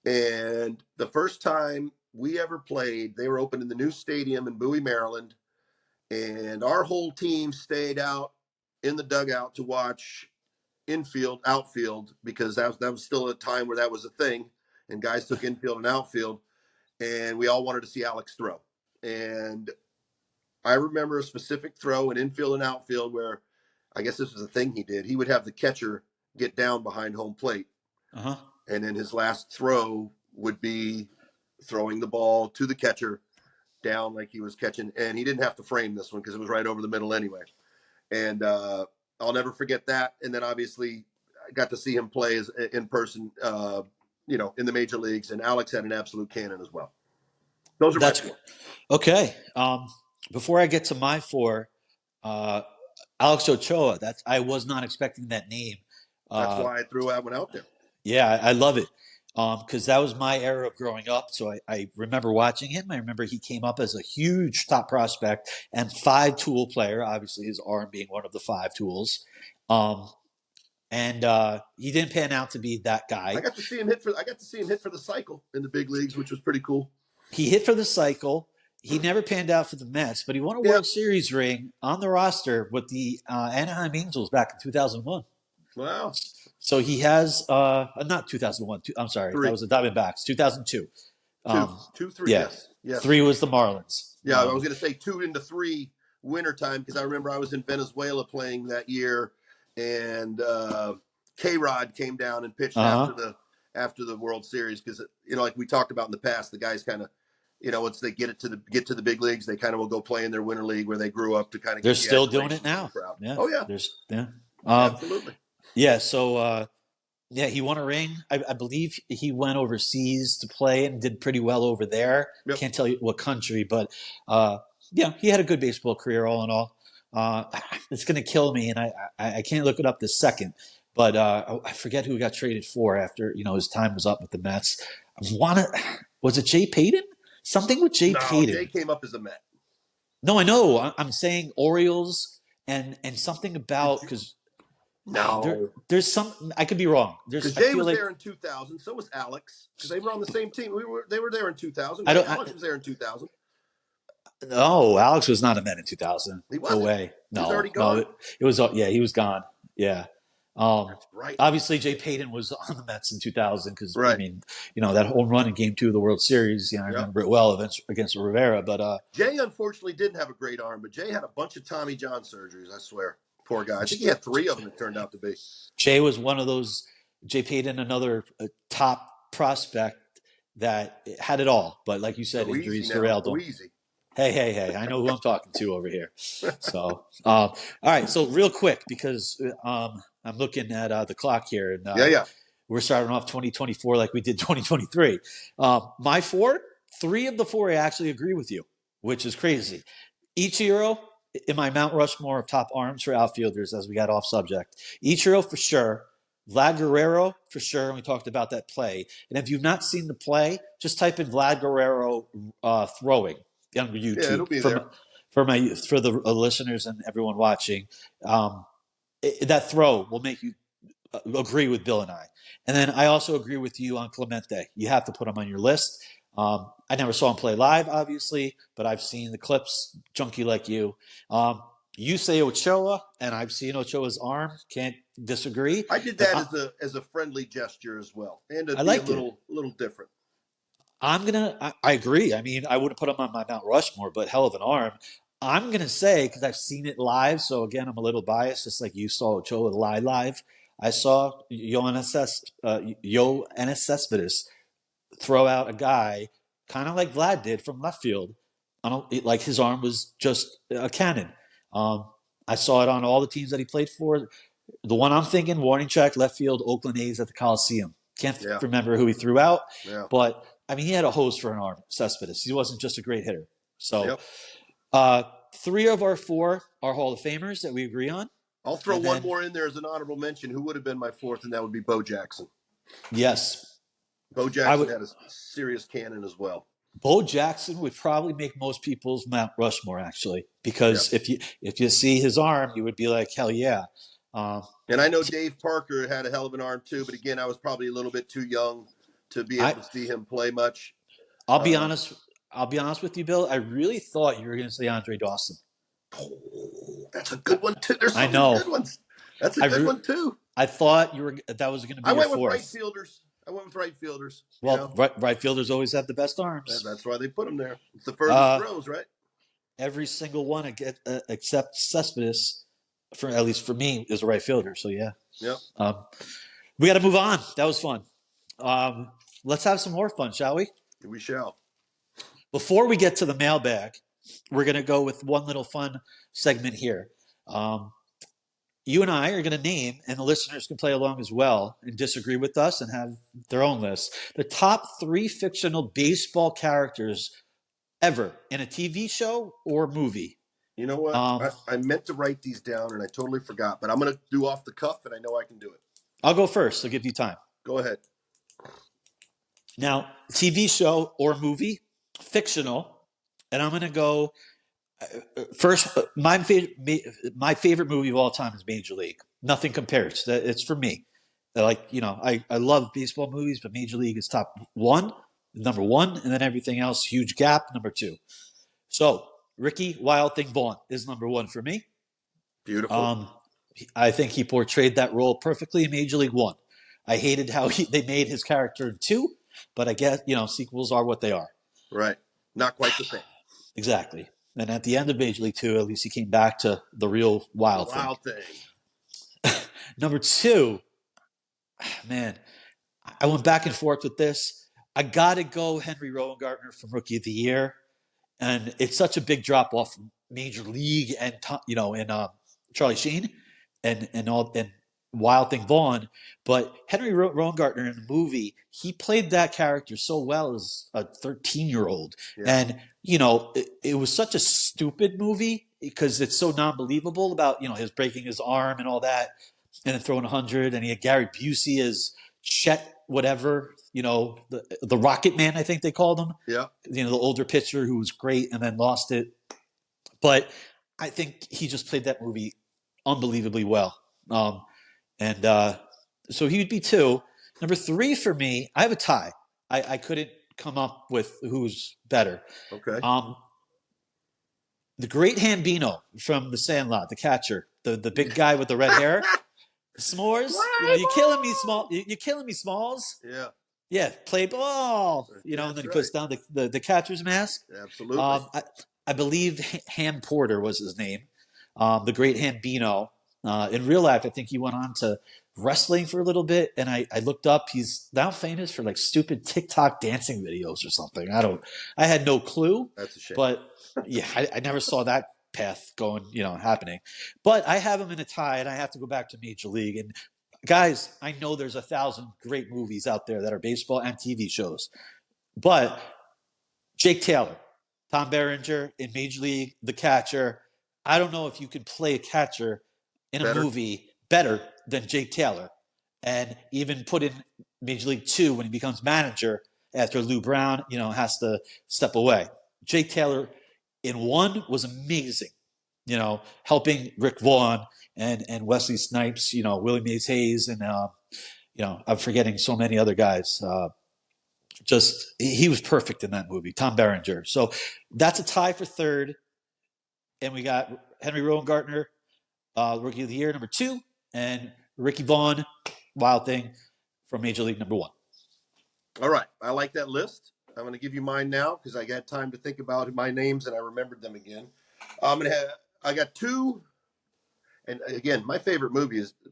And the first time we ever played, they were opening the new stadium in Bowie, Maryland. And our whole team stayed out in the dugout to watch outfield, because that was still a time where that was a thing. And guys took infield and outfield, and we all wanted to see Alex throw. And I remember a specific throw in infield and outfield where I guess this was a thing he did. He would have the catcher get down behind home plate. Uh-huh. And then his last throw would be throwing the ball to the catcher down like he was catching. And he didn't have to frame this one because it was right over the middle anyway. And I'll never forget that. And then obviously I got to see him play in person, in the major leagues, and Alex had an absolute cannon as well. Those are my four. Okay. Before I get to my four, Alex Ochoa, I was not expecting that name. That's why I threw that one out there. Yeah, I love it. Because that was my era of growing up. So I remember watching him. I remember he came up as a huge top prospect and 5-tool player, obviously his arm being one of the 5 tools. And he didn't pan out to be that guy. I got to see him hit for the cycle in the big leagues, which was pretty cool. He hit for the cycle. He never panned out for the Mets, but he won a World Series ring on the roster with the Anaheim Angels back in 2001. Wow. So he has not 2001. I'm sorry, 3. That was the Diamondbacks. 2002. 2, 3. Yes. 3 was the Marlins. Yeah, I was going to say 2 into 3 wintertime because I remember I was in Venezuela playing that year. And K-Rod came down and pitched after the World Series because like we talked about in the past, the guys kind of once they get to the big leagues, they kind of will go play in their winter league where they grew up to kind of. They're still doing it now. Yeah. Oh yeah. Absolutely. Yeah. So he won a ring. I believe he went overseas to play and did pretty well over there. Yep. Can't tell you what country, but he had a good baseball career all in all. It's going to kill me, and I can't look it up this second. But I forget who got traded for after his time was up with the Mets. Was it Jay Payton? Something with Jay Payton. Jay came up as a Met. No, I know. I'm saying Orioles and something about because there's some. I could be wrong. Because Jay was there in 2000. So was Alex because they were on the same team. They were there in 2000. Alex was there in 2000. No, Alex was not a Met in 2000. He wasn't. No way. No, he was already gone. No, it was. Yeah, he was gone. Yeah. That's right. Obviously, Jay Payton was on the Mets in 2000 because right. I mean, that home run in Game 2 of the World Series. I remember it well against Rivera. But Jay unfortunately didn't have a great arm, but Jay had a bunch of Tommy John surgeries. I swear, poor guy. I think he had 3 of them. It turned out to be. Jay was one of those. Jay Payton, another top prospect that had it all, but like you said, injuries derailed him. Hey, I know who I'm talking to over here. So, all right. So real quick, because I'm looking at the clock here. And we're starting off 2024 like we did 2023. My 4, 3 of the 4 I actually agree with you, which is crazy. Ichiro in my Mount Rushmore of top arms for outfielders as we got off subject. Ichiro for sure. Vlad Guerrero for sure. And we talked about that play. And if you've not seen the play, just type in Vlad Guerrero throwing on YouTube. Yeah, it'll be there. For the listeners and everyone watching. That throw will make you agree with Bill and I. And then I also agree with you on Clemente. You have to put him on your list. I never saw him play live, obviously, but I've seen the clips, junkie like you. You say Ochoa, and I've seen Ochoa's arm. Can't disagree. I did that as a friendly gesture as well, and to I be like a little different. I agree. I mean, I wouldn't put him on my Mount Rushmore, but hell of an arm. I'm going to say, because I've seen it live, so again, I'm a little biased, just like you saw Ochoa live. I saw Yoenis Cespedes throw out a guy kind of like Vlad did from left field. Like his arm was just a cannon. I saw it on all the teams that he played for. The one I'm thinking, warning track, left field, Oakland A's at the Coliseum. Can't remember who he threw out, but I mean, he had a hose for an arm, Cespedes. He wasn't just a great hitter. So 3 of our 4 are Hall of Famers that we agree on. I'll throw one more in there as an honorable mention. Who would have been my 4th, and that would be Bo Jackson. Yes. Bo Jackson had a serious cannon as well. Bo Jackson would probably make most people's Mount Rushmore, actually, because if you see his arm, you would be like, hell yeah. And I know Dave Parker had a hell of an arm too, but again, I was probably a little bit too young to be able to see him play much. I'll be honest with you, Bill. I really thought you were going to say Andre Dawson. Oh, that's a good one too. There's some good ones. That's a good one too. I thought that was going to be your 4th. I went with right fielders. Well, right fielders always have the best arms. That's why they put them there. It's the furthest throws, right? Every single one except Cespedes, at least for me, is a right fielder. So yeah. We got to move on. That was fun. Let's have some more fun, shall we? We shall. Before we get to the mailbag, we're going to go with one little fun segment here. You and I are going to name, and the listeners can play along as well and disagree with us and have their own list, the top 3 fictional baseball characters ever in a TV show or movie. You know what? I meant to write these down, and I totally forgot, but I'm going to do off the cuff, and I know I can do it. I'll go first. I'll give you time. Go ahead. Now, TV show or movie, fictional, and I'm going to go first. My favorite movie of all time is Major League. Nothing compares. It's for me. I love baseball movies, but Major League is number 1, and then everything else, huge gap, number 2. So Ricky Wild Thing Vaughn is number 1 for me. Beautiful. I think he portrayed that role perfectly in Major League 1. I hated how they made his character in 2, but I guess, sequels are what they are. Right. Not quite the same. Exactly. And at the end of Major League 2, at least he came back to the real Wild Thing. Number 2, man, I went back and forth with this. I got to go Henry Rowengartner from Rookie of the Year. And it's such a big drop off from Major League and, Charlie Sheen and Wild Thing Vaughn. But Henry Rowengartner in the movie, he played that character so well as a 13-year-old. Yeah. And, it was such a stupid movie because it's so non-believable about, his breaking his arm and all that and then throwing 100. And he had Gary Busey as Chet whatever, the Rocket Man, I think they called him. Yeah. The older pitcher who was great and then lost it. But I think he just played that movie unbelievably well. So he would be 2. Number 3 for me, I have a tie. I couldn't come up with who's better. Okay. The great Hambino from The Sandlot, the catcher, the big guy with the red hair. S'mores, you're killing me, You're killing me, Smalls. Yeah. Yeah, play ball. And then he puts down the catcher's mask. Absolutely. I believe Ham Porter was his name. The great Hambino. In real life, I think he went on to wrestling for a little bit, and I looked up. He's now famous for stupid TikTok dancing videos or something. I had no clue. That's a shame. But yeah, I never saw that path going, happening. But I have him in a tie, and I have to go back to Major League. And guys, I know there's 1,000 great movies out there that are baseball and TV shows, but Jake Taylor, Tom Berenger in Major League, the catcher. I don't know if you could play a catcher in a movie better than Jake Taylor. And even put in Major League 2 when he becomes manager after Lou Brown, has to step away. Jake Taylor in 1 was amazing, helping Rick Vaughn and Wesley Snipes, Willie Mays Hayes, and, I'm forgetting so many other guys. He was perfect in that movie, Tom Berenger. So that's a tie for third. And we got Henry Rowengartner, Rookie of the Year, number 2, and Ricky Vaughn, Wild Thing, from Major League, number 1. All right. I like that list. I'm going to give you mine now because I got time to think about my names and I remembered them again. I got 2. And again, my favorite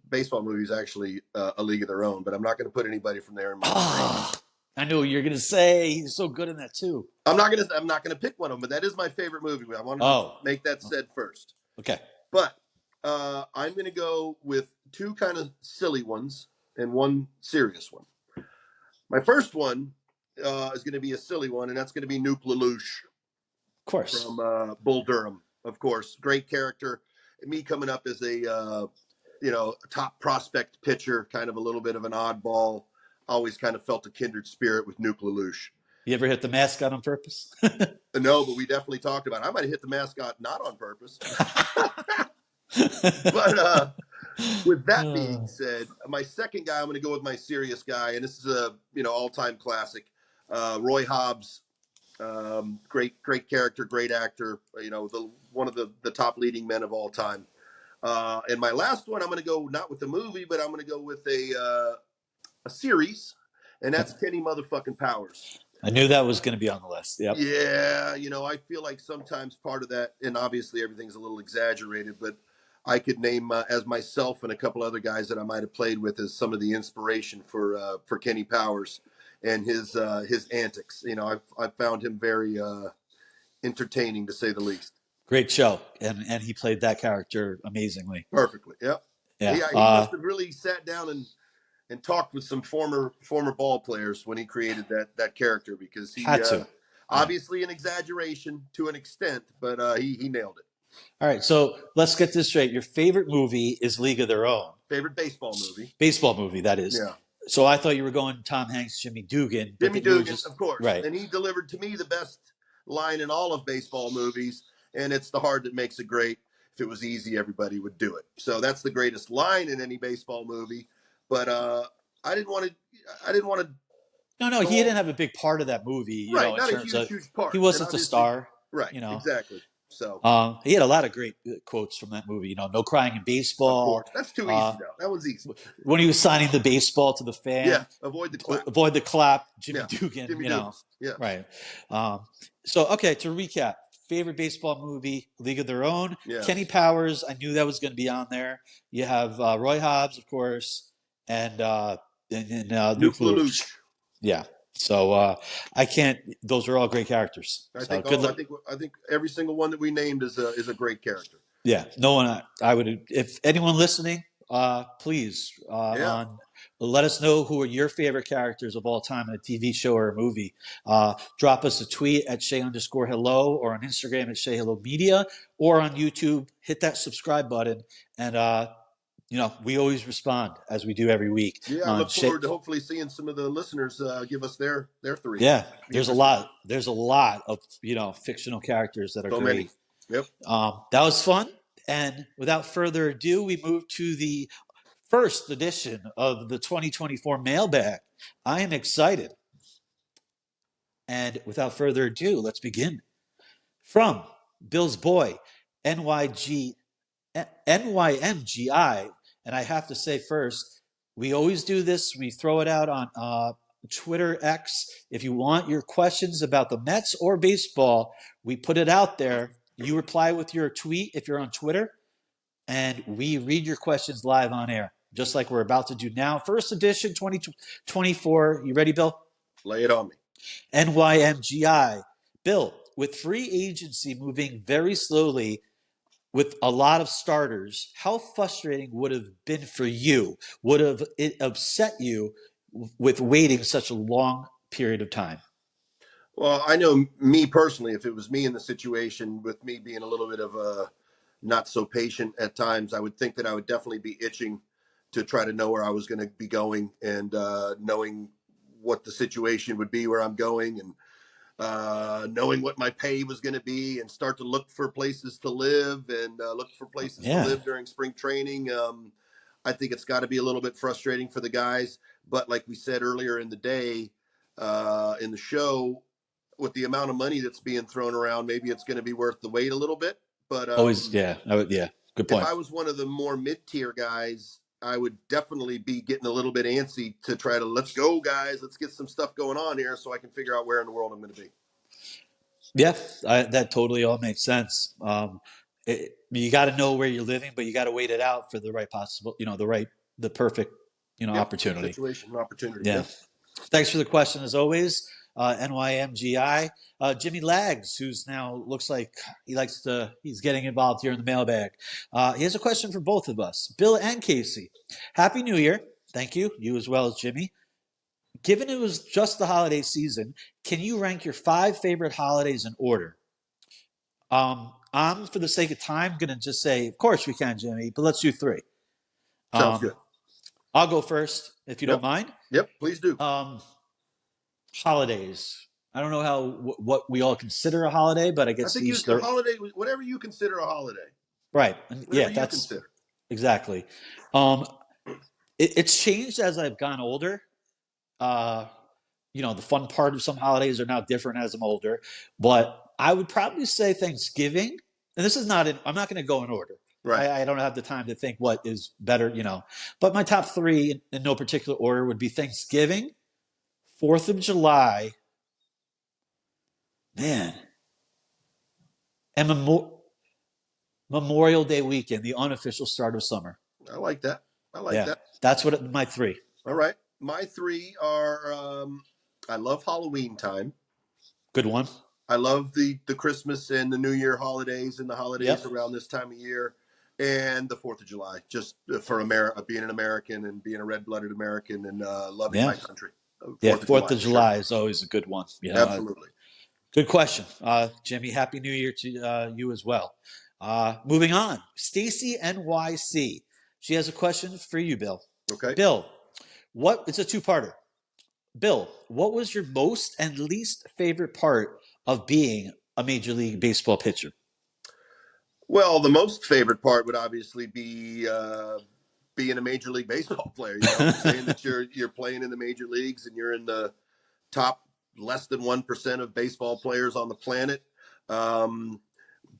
baseball movie is actually A League of Their Own, but I'm not going to put anybody from there in my I know what you're going to say. He's so good in that too. I'm not going to pick one of them, but that is my favorite movie. I wanted to make that said first. Okay. But I'm going to go with 2 kind of silly ones and 1 serious one. My first one is going to be a silly one, and that's going to be Nuke Lelouch. Of course. From Bull Durham, of course. Great character. Me coming up as a top prospect pitcher, kind of a little bit of an oddball. Always kind of felt a kindred spirit with Nuke Lelouch. You ever hit the mascot on purpose? No, but we definitely talked about it. I might have hit the mascot not on purpose. But with that being said, my second guy, I'm going to go with my serious guy, and this is a all-time classic, Roy Hobbs. Great character, great actor. One of the top leading men of all time. And my last one, I'm going to go not with the movie, but I'm going to go with a series, and that's Kenny motherfucking Powers. I knew that was going to be on the list. Yep. Yeah, I feel like sometimes part of that, and obviously everything's a little exaggerated, but I could name as myself and a couple other guys that I might have played with as some of the inspiration for Kenny Powers and his antics. I've found him very entertaining, to say the least. Great show, and he played that character amazingly. Perfectly. Yep. Yeah. He must have really sat down and talked with some former ball players when he created that character, because he had to. Obviously an exaggeration to an extent, but he nailed it. All right, so let's get this straight. Your favorite movie is League of Their Own. Favorite baseball movie. Baseball movie, that is. Yeah. So I thought you were going Tom Hanks, Jimmy Dugan. Jimmy Dugan, of course. Right. And he delivered to me the best line in all of baseball movies, and it's the hard that makes it great. If it was easy, everybody would do it. So that's the greatest line in any baseball movie. But I didn't want to. No, he didn't have a big part of that movie. Right, not a huge part. He wasn't the star. Right, exactly. So he had a lot of great quotes from that movie. No crying in baseball. That's too easy though. That one's easy. When he was signing the baseball to the fan. Yeah, avoid the clap. Jimmy Dugan. Jimmy Dugan. Yeah. Right. So okay, to recap, favorite baseball movie, League of Their Own. Yes. Kenny Powers. I knew that was going to be on there. You have Roy Hobbs, of course, and Nuke Lelouch. Yeah. So I can't. Those are all great characters. I think every single one that we named is a great character. Yeah. No one. I would. If anyone listening, please let us know who are your favorite characters of all time in a TV show or a movie. Drop us a tweet at Shay_hello or on Instagram at ShayHelloMedia or on YouTube. Hit that subscribe button and. We always respond as we do every week. Yeah, I look forward to hopefully seeing some of the listeners give us their 3. Yeah, there's a lot. There's a lot of fictional characters that are great. Many. Yep. That was fun. And without further ado, we move to the first edition of the 2024 Mailbag. I am excited. And without further ado, let's begin. From Bill's Boy, NYMGI. And I have to say first, we always do this. We throw it out on Twitter X. If you want your questions about the Mets or baseball, we put it out there. You reply with your tweet if you're on Twitter, and we read your questions live on air, just like we're about to do now. First edition 2024. You ready, Bill? Lay it on me. NYMGI. Bill, with free agency moving very slowly, with a lot of starters, how frustrating would have been for you? Would have it upset you with waiting such a long period of time? Well, I know me personally, if it was me in the situation with me being a little bit of a not so patient at times, I would think that I would definitely be itching to try to know where I was going to be going and knowing what the situation would be where I'm going and knowing what my pay was going to be and start to look for places to live and look for places to Yeah. live during spring training. I think it's got to be a little bit frustrating for the guys. But like we said earlier in the day, in the show, with the amount of money that's being thrown around, maybe it's going to be worth the wait a little bit. But Always, yeah. Yeah. Good if point. I was one of the more mid-tier guys, I would definitely be getting a little bit antsy to try to, let's go, guys. Let's get some stuff going on here so I can figure out where in the world I'm going to be. Yeah, that totally all makes sense. You got to know where you're living, but you got to wait it out for the right possible, the perfect, opportunity. Situation, opportunity. Yeah. Yep. Thanks for the question as always. NYMGI. Jimmy Lags, who's now looks like he's getting involved here in the mailbag. He has a question for both of us, Bill and Casey. Happy New Year. Thank you. You as well as Jimmy. Given it was just the holiday season, can you rank your 5 favorite holidays in order? I'm, for the sake of time, going to just say, of course we can, Jimmy, but let's do 3. Sounds good. I'll go first, if you don't mind. Yep, please do. Holidays. I don't know what we all consider a holiday, but I guess I think a holiday, whatever you consider a holiday. Right. Yeah, that's consider. Exactly. It's changed as I've gone older. The fun part of some holidays are now different as I'm older, but I would probably say Thanksgiving. And this is not I'm not going to go in order. Right. I don't have the time to think what is better, But my top 3 in no particular order would be Thanksgiving, 4th of July, and Memorial Day weekend, the unofficial start of summer. I like that. That. That's my 3. All right. My 3 are, I love Halloween time. Good one. I love the Christmas and the New Year holidays and the holidays around this time of year, and the 4th of July, just for being an American and being a red-blooded American and loving my country. 4th of July is always a good one. Absolutely. Good question. Jimmy, Happy New Year to you as well. Moving on. Stacy NYC. She has a question for you, Bill. Okay. Bill, it's a 2-parter. Bill, what was your most and least favorite part of being a Major League Baseball pitcher? Well, the most favorite part would obviously be being a Major League Baseball player. Saying that you're playing in the major leagues and you're in the top less than 1% of baseball players on the planet.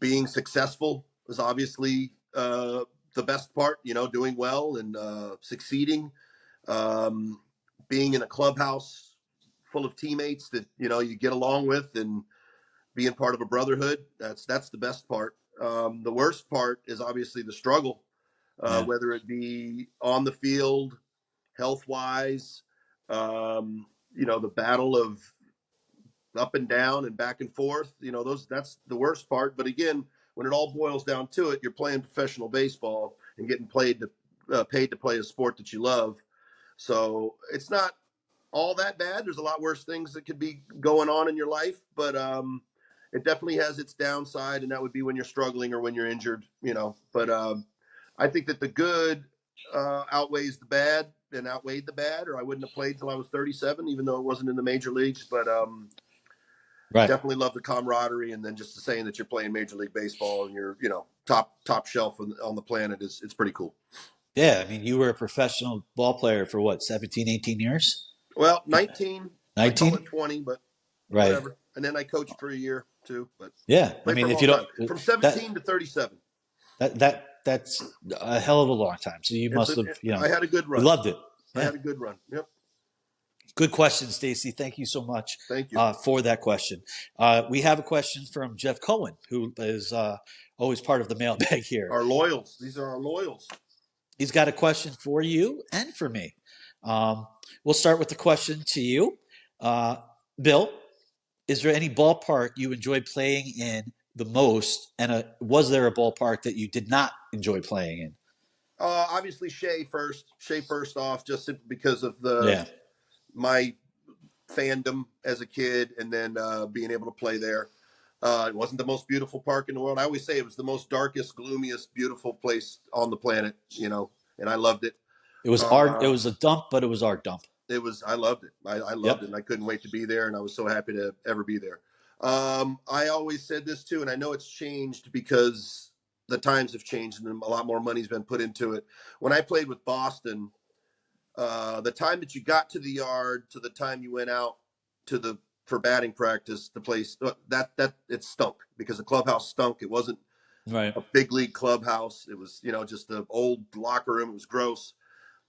Being successful is obviously the best part. Doing well and succeeding. Being in a clubhouse full of teammates that you get along with and being part of a brotherhood, that's the best part. The worst part is obviously the struggle, whether it be on the field, health-wise, the battle of up and down and back and forth. That's the worst part. But again, when it all boils down to it, you're playing professional baseball and getting paid to play a sport that you love. So it's not all that bad. There's a lot worse things that could be going on in your life, but it definitely has its downside, and that would be when you're struggling or when you're injured, But I think that the good outweighs the bad and outweighed the bad, or I wouldn't have played till I was 37, even though it wasn't in the major leagues. But definitely love the camaraderie, and then just the saying that you're playing Major League Baseball and you're, top shelf on the planet it's pretty cool. Yeah, I mean, you were a professional ball player for what, 17, 18 years? Well, 19. 19? I call it 20, but whatever. And then I coached for a year too. But I mean, if you don't, from 17 to 37. That's a hell of a long time. So you must have, I had a good run. You loved it. I had a good run. Yep. Good question, Stacy. Thank you so much. Thank you for that question. We have a question from Jeff Cohen, who is always part of the mailbag here. Our loyals. These are our loyals. He's got a question for you and for me. We'll start with the question to you. Bill, is there any ballpark you enjoyed playing in the most? And was there a ballpark that you did not enjoy playing in? Obviously Shea first off, just simply because of Yeah. my fandom as a kid, and then being able to play there. It wasn't the most beautiful park in the world. I always say it was the most darkest, gloomiest, beautiful place on the planet, and I loved it. It was art. It was a dump, but it was our dump. I loved it. I loved it, and I couldn't wait to be there, and I was so happy to ever be there. I always said this too, and I know it's changed because the times have changed and a lot more money's been put into it. When I played with Boston, the time that you got to the yard to the time you went out for batting practice, the place that it stunk because the clubhouse stunk. It wasn't right. a big league clubhouse. It was, just an old locker room. It was gross.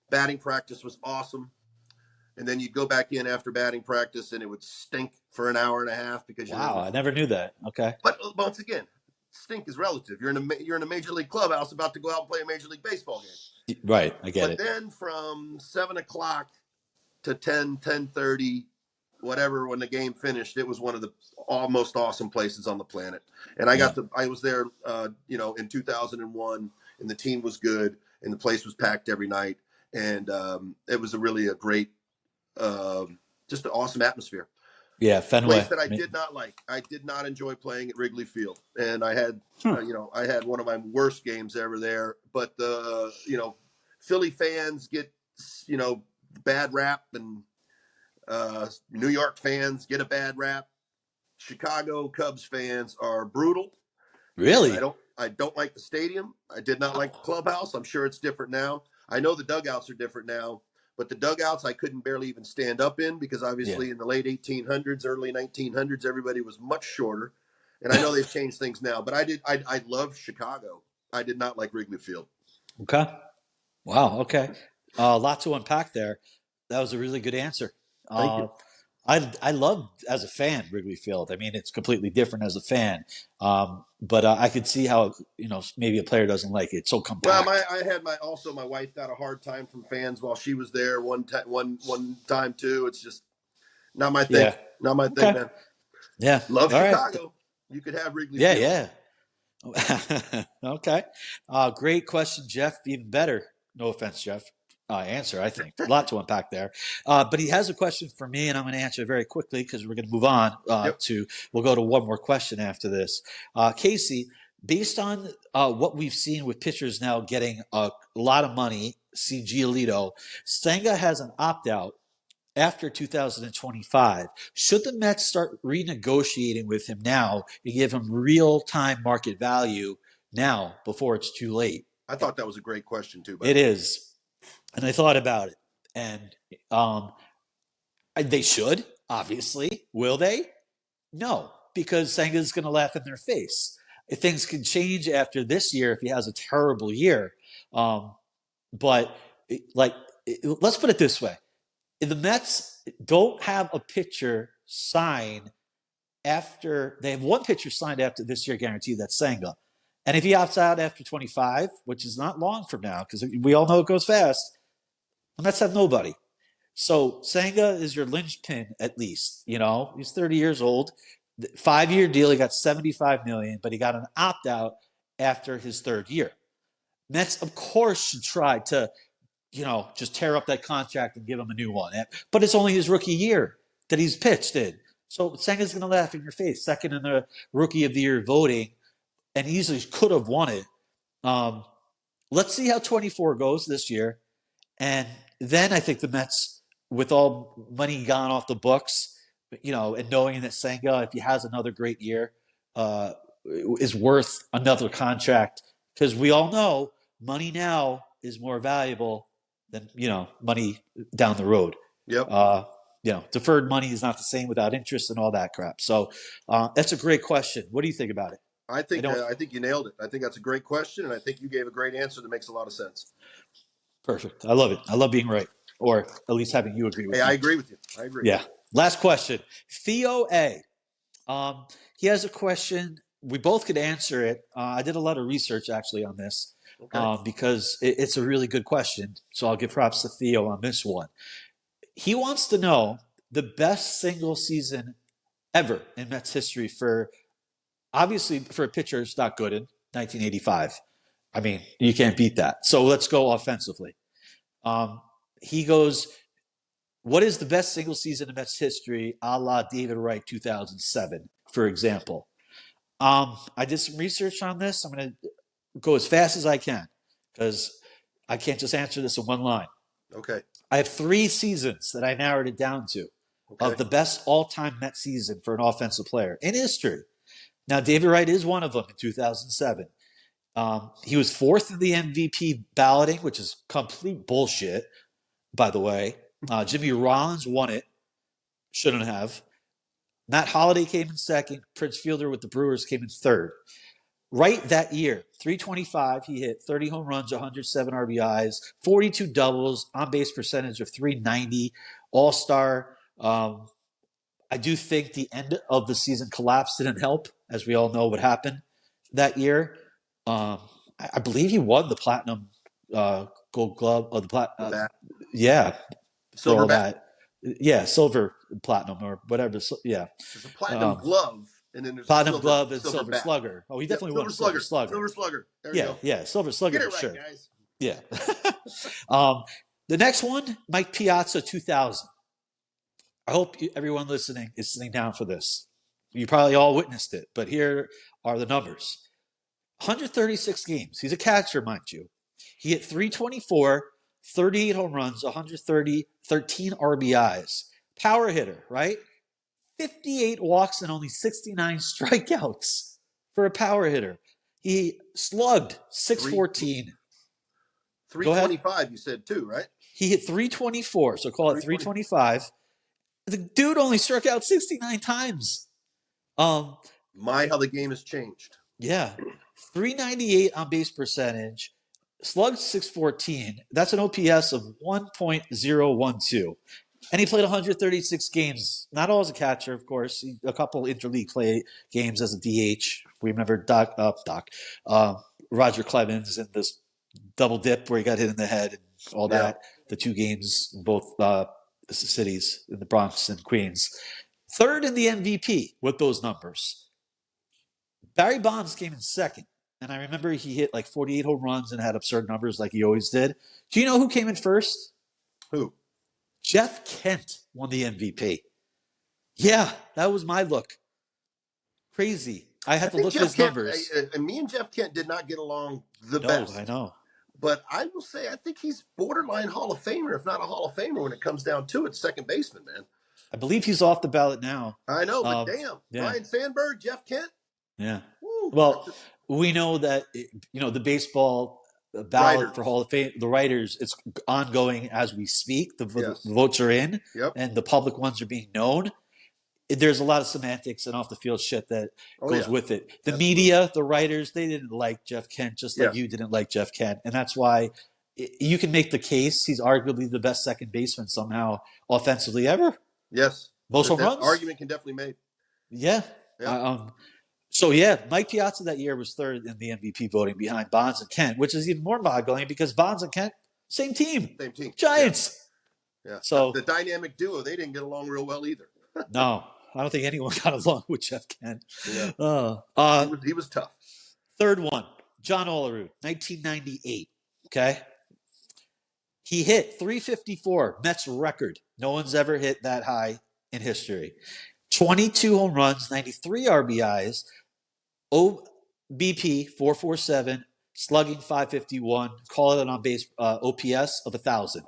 Batting practice was awesome. And then you'd go back in after batting practice and it would stink for an hour and a half because I never knew that. Okay. But once again, stink is relative. You're in a major league clubhouse about to go out and play a major league baseball game. Right. I get it. But then from 7:00 to 10:30, whatever, when the game finished, it was one of the most awesome places on the planet. And I was there, in 2001, and the team was good, and the place was packed every night, and it was really a great, just an awesome atmosphere. Yeah, Fenway. Place that I did not like. I did not enjoy playing at Wrigley Field, and I had, I had one of my worst games ever there. But the, Philly fans get, bad rap, and New York fans get a bad rap. Chicago Cubs fans are brutal. Really? I don't like the stadium. I did not like the clubhouse. I'm sure it's different now. I know the dugouts are different now, but the dugouts I couldn't barely even stand up in because obviously in the late 1800s, early 1900s, everybody was much shorter. And I know they've changed things now, but I loved Chicago. I did not like Wrigley Field. Okay. Wow. Okay. A lot to unpack there. That was a really good answer. Thank you. I love as a fan Wrigley Field. I mean, it's completely different as a fan, but I could see how maybe a player doesn't like it. It's so compact. Well, my wife got a hard time from fans while she was there one time too. It's just not my thing. Yeah. Not my thing, man. Yeah, love all Chicago. Right. You could have Wrigley Field. Yeah. Okay. Great question, Jeff. Even better. No offense, Jeff. Answer, I think. A lot to unpack there. But he has a question for me, and I'm going to answer it very quickly because we're going to move on we'll go to one more question after this. Casey, based on what we've seen with pitchers now getting a lot of money, see Giolito, Senga has an opt-out after 2025. Should the Mets start renegotiating with him now and give him real-time market value now before it's too late? I thought that was a great question, too. It is. And I thought about it, and they should, obviously. Will they? No, because Senga's going to laugh in their face. Things can change after this year if he has a terrible year. But let's put it this way. If the Mets don't have a pitcher sign after – they have one pitcher signed after this year guaranteed, that's Senga. And if he opts out after 25, which is not long from now because we all know it goes fast – the Mets have nobody. So Senga is your linchpin at least. He's 30 years old. 5-year deal. He got $75 million, but he got an opt-out after his third year. Mets, of course, should try to, just tear up that contract and give him a new one. But it's only his rookie year that he's pitched in. So Senga's going to laugh in your face. Second in the Rookie of the Year voting, and easily could have won it. Let's see how 24 goes this year. And then I think the Mets, with all money gone off the books, and knowing that Senga, if he has another great year, is worth another contract. Because we all know money now is more valuable than, money down the road. Yep. Deferred money is not the same without interest and all that crap. So that's a great question. What do you think about it? I think you nailed it. I think that's a great question, and I think you gave a great answer that makes a lot of sense. Perfect. I love it. I love being right, or at least having you agree with me. I agree with you. I agree. Yeah. Last question. Theo A. He has a question. We both could answer it. I did a lot of research actually on this because it's a really good question. So I'll give props to Theo on this one. He wants to know the best single season ever in Mets history for Obviously, for a pitcher, it's not good in 1985. I mean, you can't beat that. So let's go offensively. He goes, what is the best single season in Mets history, a la David Wright 2007, for example? I did some research on this. I'm going to go as fast as I can because I can't just answer this in one line. Okay. I have 3 seasons that I narrowed it down to of the best all-time Mets season for an offensive player in history. Now, David Wright is one of them in 2007. He was 4th in the MVP balloting, which is complete bullshit, by the way. Jimmy Rollins won it. Shouldn't have. Matt Holliday came in 2nd. Prince Fielder with the Brewers came in 3rd. Right that year, 325, he hit 30 home runs, 107 RBIs, 42 doubles, on-base percentage of 390, all-star. I do think the end of the season collapse didn't help, as we all know what happened that year. I believe he won the Platinum Gold Glove of the yeah, Silver bat. Yeah, silver platinum or whatever. Yeah, there's a platinum glove, and then there's platinum a glove and silver bat. slugger. Oh, he definitely won silver slugger. Silver slugger. There you go. Yeah, silver slugger Get it for right, sure. Guys. Yeah. The next one, Mike Piazza 2000. I hope everyone listening is sitting down for this. You probably all witnessed it, but here are the numbers. 136 games. He's a catcher, mind you. He hit 324, 38 home runs, 130, 13 RBIs. Power hitter, right? 58 walks and only 69 strikeouts for a power hitter. He slugged 614. 325, you said too, right? He hit 324, so call it 325. The dude only struck out 69 times. How the game has changed. Yeah. 398 on base percentage, slugged 614. That's an OPS of 1.012. And he played 136 games, not all as a catcher, of course. A couple interleague play games as a DH. We remember Roger Clemens in this double dip where he got hit in the head and all that. The 2 games in both cities, in the Bronx and Queens. 3rd in the MVP with those numbers. Barry Bonds came in 2nd. And I remember he hit like 48 home runs and had absurd numbers like he always did. Do you know who came in 1st? Who? Jeff Kent won the MVP. Yeah, that was my look. Crazy. I had to look at his numbers. Me and Jeff Kent did not get along the best. I know. But I will say I think he's borderline Hall of Famer, if not a Hall of Famer, when it comes down to it. Second baseman, man. I believe he's off the ballot now. I know, but damn. Yeah. Ryan Sandberg, Jeff Kent. Yeah. Woo, well, we know that, the baseball ballot for Hall of Fame, the writers, it's ongoing as we speak. The votes are in, and the public ones are being known. There's a lot of semantics and off the field shit that goes with it. The media, the writers, they didn't like Jeff Kent, just like you didn't like Jeff Kent. And that's why you can make the case he's arguably the best second baseman somehow offensively ever. Yes. Most home runs? Argument can definitely be made. Yeah. Mike Piazza that year was 3rd in the MVP voting behind Bonds and Kent, which is even more boggling because Bonds and Kent, same team. Giants. Yeah. So the dynamic duo, they didn't get along real well either. No, I don't think anyone got along with Jeff Kent. Yeah. He was tough. 3rd one, John Olerud, 1998. Okay. He hit 354, Mets record. No one's ever hit that high in history. 22 home runs, 93 RBIs, OBP 447, slugging 551, call it an on-base OPS of 1,000.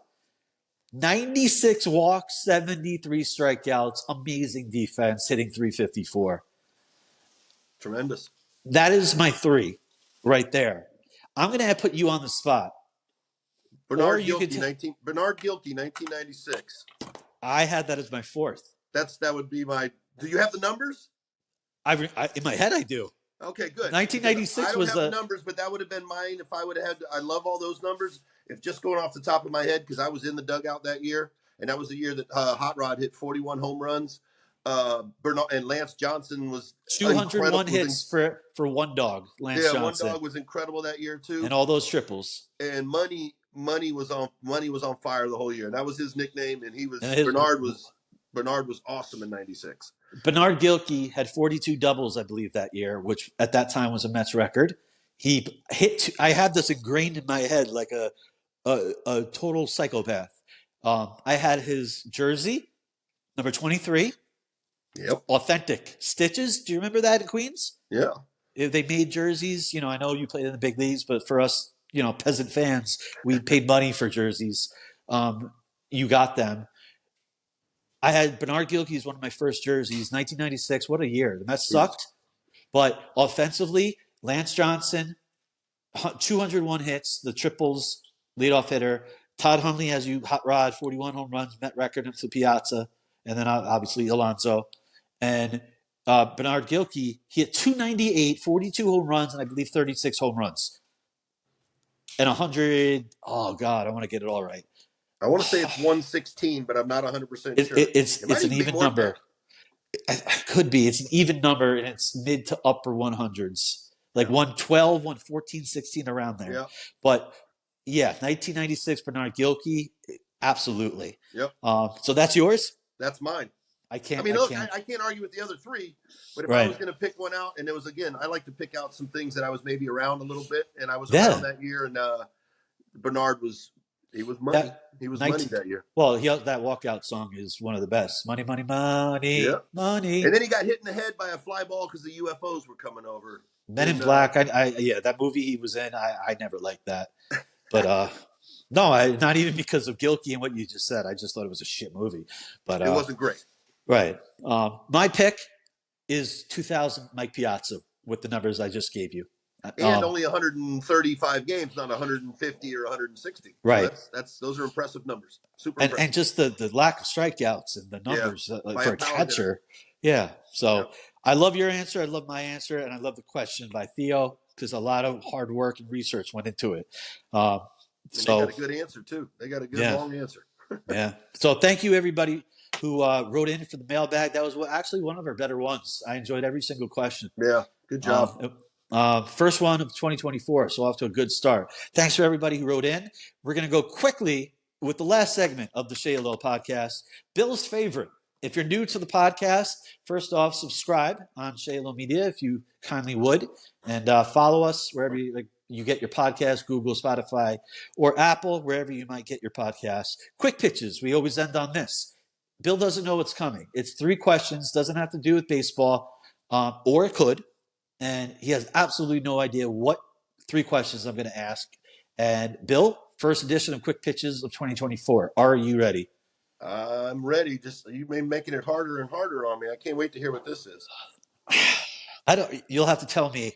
96 walks, 73 strikeouts, amazing defense, hitting 354. Tremendous. That is my 3 right there. I'm going to put you on the spot. Bernard Gilkey, 1996. I had that as my 4th. That would be my. Do you have the numbers? In my head, I do. Okay, good. 1996 was the numbers, but that would have been mine if I would have had. I love all those numbers. If just going off the top of my head, because I was in the dugout that year, and that was the year that Hot Rod hit 41 home runs. Bernard and Lance Johnson was 201 hits for one dog. Lance Johnson. One dog was incredible that year too, and all those triples. And Money was on fire the whole year, and that was his nickname. And Bernard was awesome in '96. Bernard Gilkey had 42 doubles, I believe, that year, which at that time was a Mets record. He hit. I had this ingrained in my head like a total psychopath. I had his jersey, number 23. Yep. Authentic stitches. Do you remember that in Queens? Yeah. They made jerseys. I know you played in the big leagues, but for us, peasant fans, we paid money for jerseys. You got them. I had Bernard Gilkey as one of my first jerseys, 1996. What a year. The Mets sucked. But offensively, Lance Johnson, 201 hits, the triples, leadoff hitter. Todd Hundley has you hot rod, 41 home runs, Met record into Piazza, and then obviously Alonso. And Bernard Gilkey, he had 298, 42 home runs, and I believe 36 home runs. And 100, oh God, I want to get it all right. I want to say it's 116, but I'm not 100% sure. It's an even number. It could be. It's an even number, and it's mid to upper 100s. Like 112, 114, 16, around there. Yeah. But, yeah, 1996, Bernard Gilkey, absolutely. Yep. So that's yours? That's mine. I can't argue with the other three, but if I was going to pick one out, and it was, again, I like to pick out some things that I was maybe around a little bit, and I was around that year, and Bernard was – he was money. He was money that year. Well, that walkout song is one of the best. Money, money, money, money. And then he got hit in the head by a fly ball because the UFOs were coming over. Men in Black. That movie he was in, I never liked that. But no, not even because of Gilkey and what you just said. I just thought it was a shit movie. But it wasn't great. Right. My pick is 2000 Mike Piazza with the numbers I just gave you. And only 135 games, not 150 or 160. Right. So those are impressive numbers. Super impressive. And just the lack of strikeouts and the numbers for a catcher. Yeah. So I love your answer. I love my answer. And I love the question by Theo because a lot of hard work and research went into it. So they got a good answer, too. They got a good long answer. Yeah. So thank you, everybody who wrote in for the mailbag. That was actually one of our better ones. I enjoyed every single question. Yeah. Good job. First one of 2024, so off to a good start. Thanks for everybody who wrote in. We're going to go quickly with the last segment of the Shay Low podcast, Bill's favorite. If you're new to the podcast, first off, subscribe on Shay Low Media if you kindly would, and follow us wherever you get your podcast, Google, Spotify, or Apple, wherever you might get your podcasts. Quick pitches. We always end on this. Bill doesn't know what's coming. It's 3 questions. Doesn't have to do with baseball, or it could. And he has absolutely no idea what 3 questions I'm going to ask. And Bill, first edition of Quick Pitches of 2024. Are you ready? I'm ready. Just you may be making it harder and harder on me. I can't wait to hear what this is. You'll have to tell me.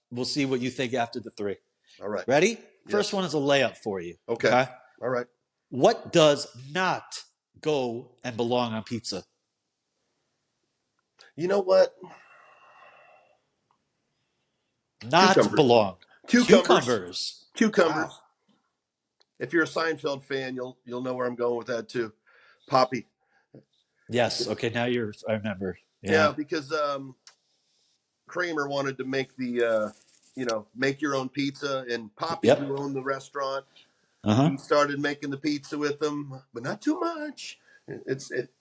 We'll see what you think after the 3. All right. Ready? First one is a layup for you. Okay. All right. What does not go and belong on pizza? You know what? Not belong. Cucumbers. Wow. If you're a Seinfeld fan, you'll know where I'm going with that too. Poppy. Yes. Okay. Now I remember. Yeah, because Kramer wanted to make the make your own pizza, and Poppy, who owned the restaurant, he started making the pizza with them, but not too much.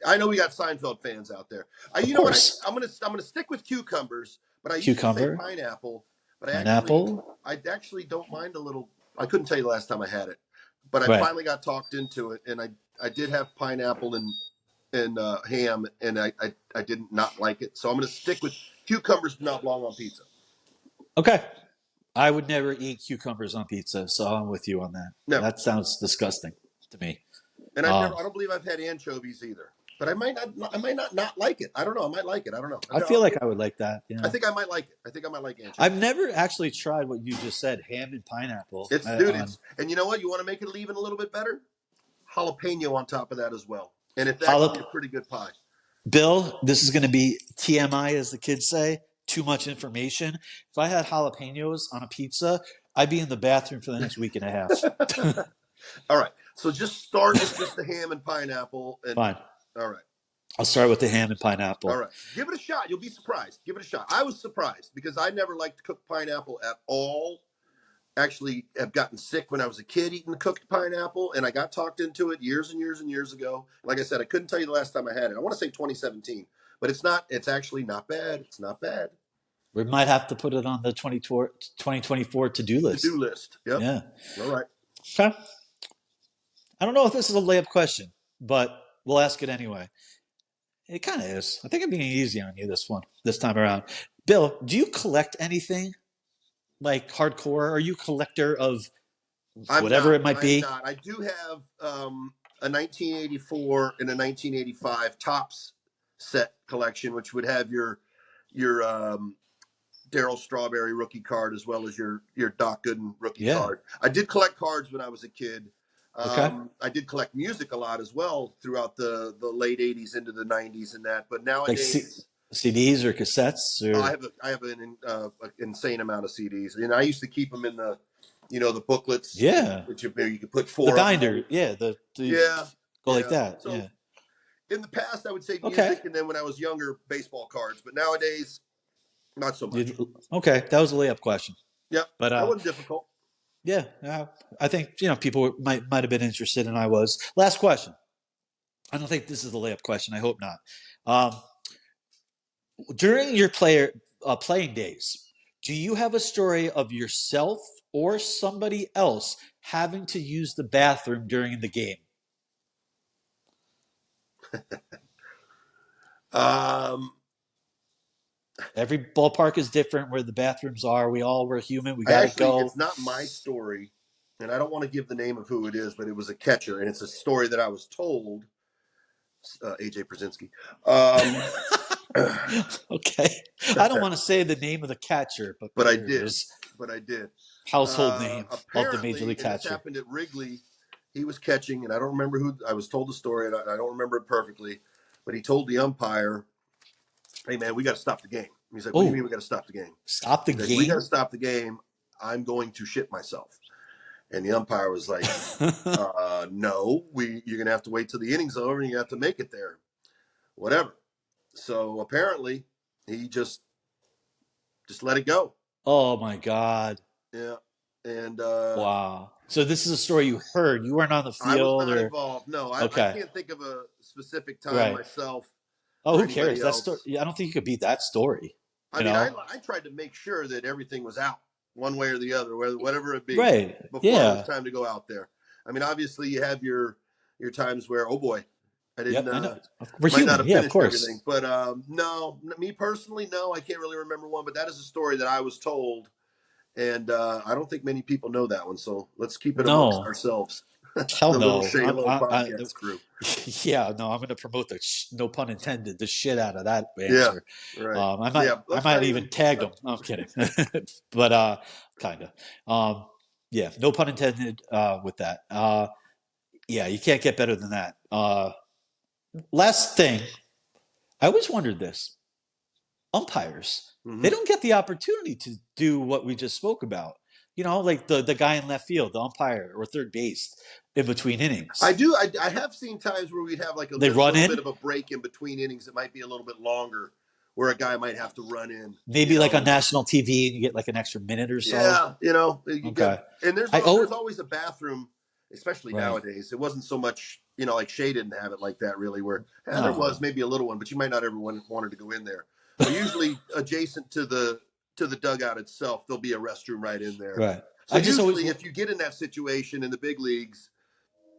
I know we got Seinfeld fans out there. You know what? I'm gonna stick with cucumbers, but I used to say pineapple. But I actually don't mind a little. I couldn't tell you the last time I had it, but I finally got talked into it, and I did have pineapple and ham, and I did not like it. So I'm going to stick with cucumbers do not belong on pizza. Okay. I would never eat cucumbers on pizza, so I'm with you on that. Never. That sounds disgusting to me. And I don't believe I've had anchovies either. But I might not like it. I don't know. I might like it. I don't know. I feel like I would like that. I think I might like it. I think I might like anchovies. I've never actually tried what you just said, ham and pineapple. And you know what? You want to make it even a little bit better? Jalapeno on top of that as well. And if that's a pretty good pie. Bill, this is going to be TMI, as the kids say. Too much information. If I had jalapenos on a pizza, I'd be in the bathroom for the next week and a half. All right. So just start with just the ham and pineapple. Fine. All right. I'll start with the ham and pineapple. All right. Give it a shot. You'll be surprised. Give it a shot. I was surprised because I never liked cooked pineapple at all. Actually, have gotten sick when I was a kid eating cooked pineapple, and I got talked into it years and years and years ago. Like I said, I couldn't tell you the last time I had it. I want to say 2017, but it's not. It's actually not bad. It's not bad. We might have to put it on the 2024 to-do list. To-do list. Yep. Yeah. All right. Okay. I don't know if this is a layup question, but we'll ask it anyway. It kind of is. I think I'm being easy on you this time around. Bill, do you collect anything like hardcore? Are you a collector of whatever it might be? I'm not. I do have a 1984 and a 1985 Topps set collection, which would have your Darryl Strawberry rookie card as well as your Doc Gooden rookie card. I did collect cards when I was a kid. I did collect music a lot as well throughout the late 80s into the 90s and that. But nowadays, like CDs or cassettes? Or? I have an insane amount of CDs, and I used to keep them in the booklets. Yeah, which you could put 4. The binder. Like that. So yeah. In the past, I would say music, and then when I was younger, baseball cards. But nowadays, not so much. Okay, that was a layup question. Yep, but that wasn't difficult. Yeah, I think people might have been interested, and I was. Last question. I don't think this is the layup question. I hope not. During your playing days, do you have a story of yourself or somebody else having to use the bathroom during the game? Every ballpark is different where the bathrooms are. We're human. We got to go. It's not my story, and I don't want to give the name of who it is, but it was a catcher, and it's a story that I was told. AJ Przinsky. Okay. I don't want to say the name of the catcher, but I did. Household name of the Major League catcher. This happened at Wrigley. He was catching, and I don't remember who. I was told the story, and I don't remember it perfectly, but he told the umpire, "Hey, man, we got to stop the game." He's like, "What do you mean we got to stop the game?" Stop the game? We got to stop the game. I'm going to shit myself. And the umpire was like, no, you're going to have to wait till the inning's over and you have to make it there. Whatever. So apparently he just let it go. Oh my God. Yeah. And wow. So this is a story you heard. You weren't on the field. I was not involved. No, I can't think of a specific time myself. Oh, who cares? That story. I don't think you could beat that story. I tried to make sure that everything was out one way or the other, whatever it be, before it was time to go out there. I mean, obviously you have your times where, oh boy, I didn't might not have finished of course. everything. But no, me personally, no, I can't really remember one, but that is a story that I was told. And I don't think many people know that one. So let's keep it amongst ourselves. Hell no. Podcast crew. Yeah, no, I'm going to promote no pun intended, the shit out of that answer. Yeah, right. I might even tag them. No, I'm kidding. But kind of. Yeah, no pun intended with that. Yeah, you can't get better than that. Last thing, I always wondered this. Umpires, they don't get the opportunity to do what we just spoke about. Like the guy in left field, the umpire, or third base in between innings. I do. I have seen times where we'd have like a little bit of a break in between innings. It might be a little bit longer, where a guy might have to run in. Maybe like on national TV, and you get like an extra minute or so. Yeah, okay. And there's always a bathroom, especially nowadays. It wasn't so much, like Shea didn't have it like that really. Where there was maybe a little one, but you might not everyone wanted to go in there. But usually adjacent to the dugout itself, there'll be a restroom right in there. Right. So if you get in that situation in the big leagues,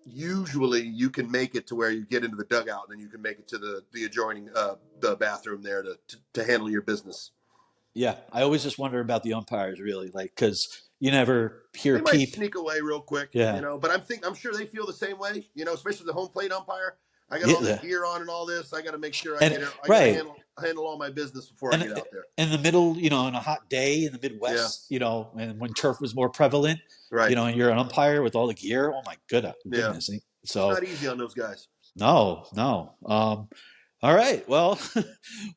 usually you can make it to where you get into the dugout, and then you can make it to the adjoining the bathroom there to handle your business. Yeah, I always just wonder about the umpires, really, because you never hear they might sneak away real quick. Yeah. But I'm sure they feel the same way. Especially the home plate umpire. I got all this gear on and all this. I got to make sure I handle all my business before I get out there. In the middle, on a hot day in the Midwest, and when turf was more prevalent, right? And you're an umpire with all the gear. Oh my goodness! Yeah. So it's not easy on those guys. No. All right. Well,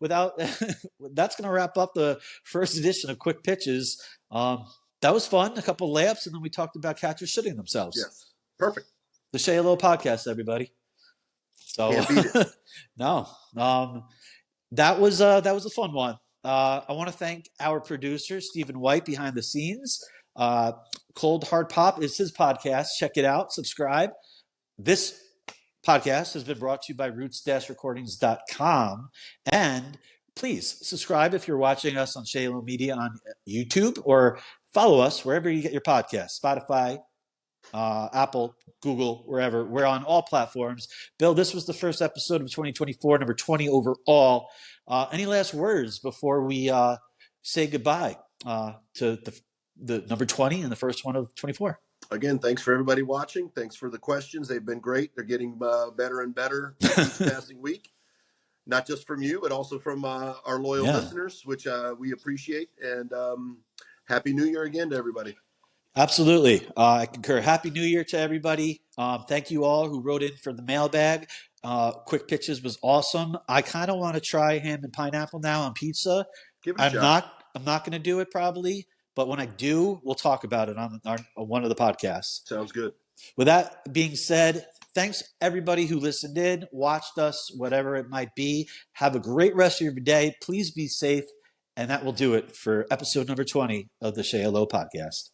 that's going to wrap up the first edition of Quick Pitches. That was fun. A couple of layups, and then we talked about catchers shitting themselves. Yes. Perfect. The Shea Low podcast, everybody. So no, that was a fun one. I want to thank our producer Stephen White behind the scenes. Cold Hard Pop is his podcast. Check it out. Subscribe. This podcast has been brought to you by roots-recordings.com. And please subscribe if you're watching us on Shalo Media on YouTube, or follow us wherever you get your podcasts, Spotify, Apple, Google, wherever. We're on all platforms. Bill, this was the first episode of 2024, number 20 overall. Any last words before we say goodbye to the number 20 and the first one of 24? Again, thanks for everybody watching. Thanks for the questions. They've been great. They're getting better and better each passing week. Not just from you, but also from our loyal listeners, which we appreciate. And Happy New Year again to everybody. Absolutely. I concur. Happy New Year to everybody. Thank you all who wrote in for the mailbag. Quick Pitches was awesome. I kind of want to try ham and pineapple now on pizza. Give it a shot. I'm not going to do it probably, but when I do, we'll talk about it on one of the podcasts. Sounds good. With that being said, thanks everybody who listened in, watched us, whatever it might be. Have a great rest of your day. Please be safe. And that will do it for episode number 20 of the Say Hello podcast.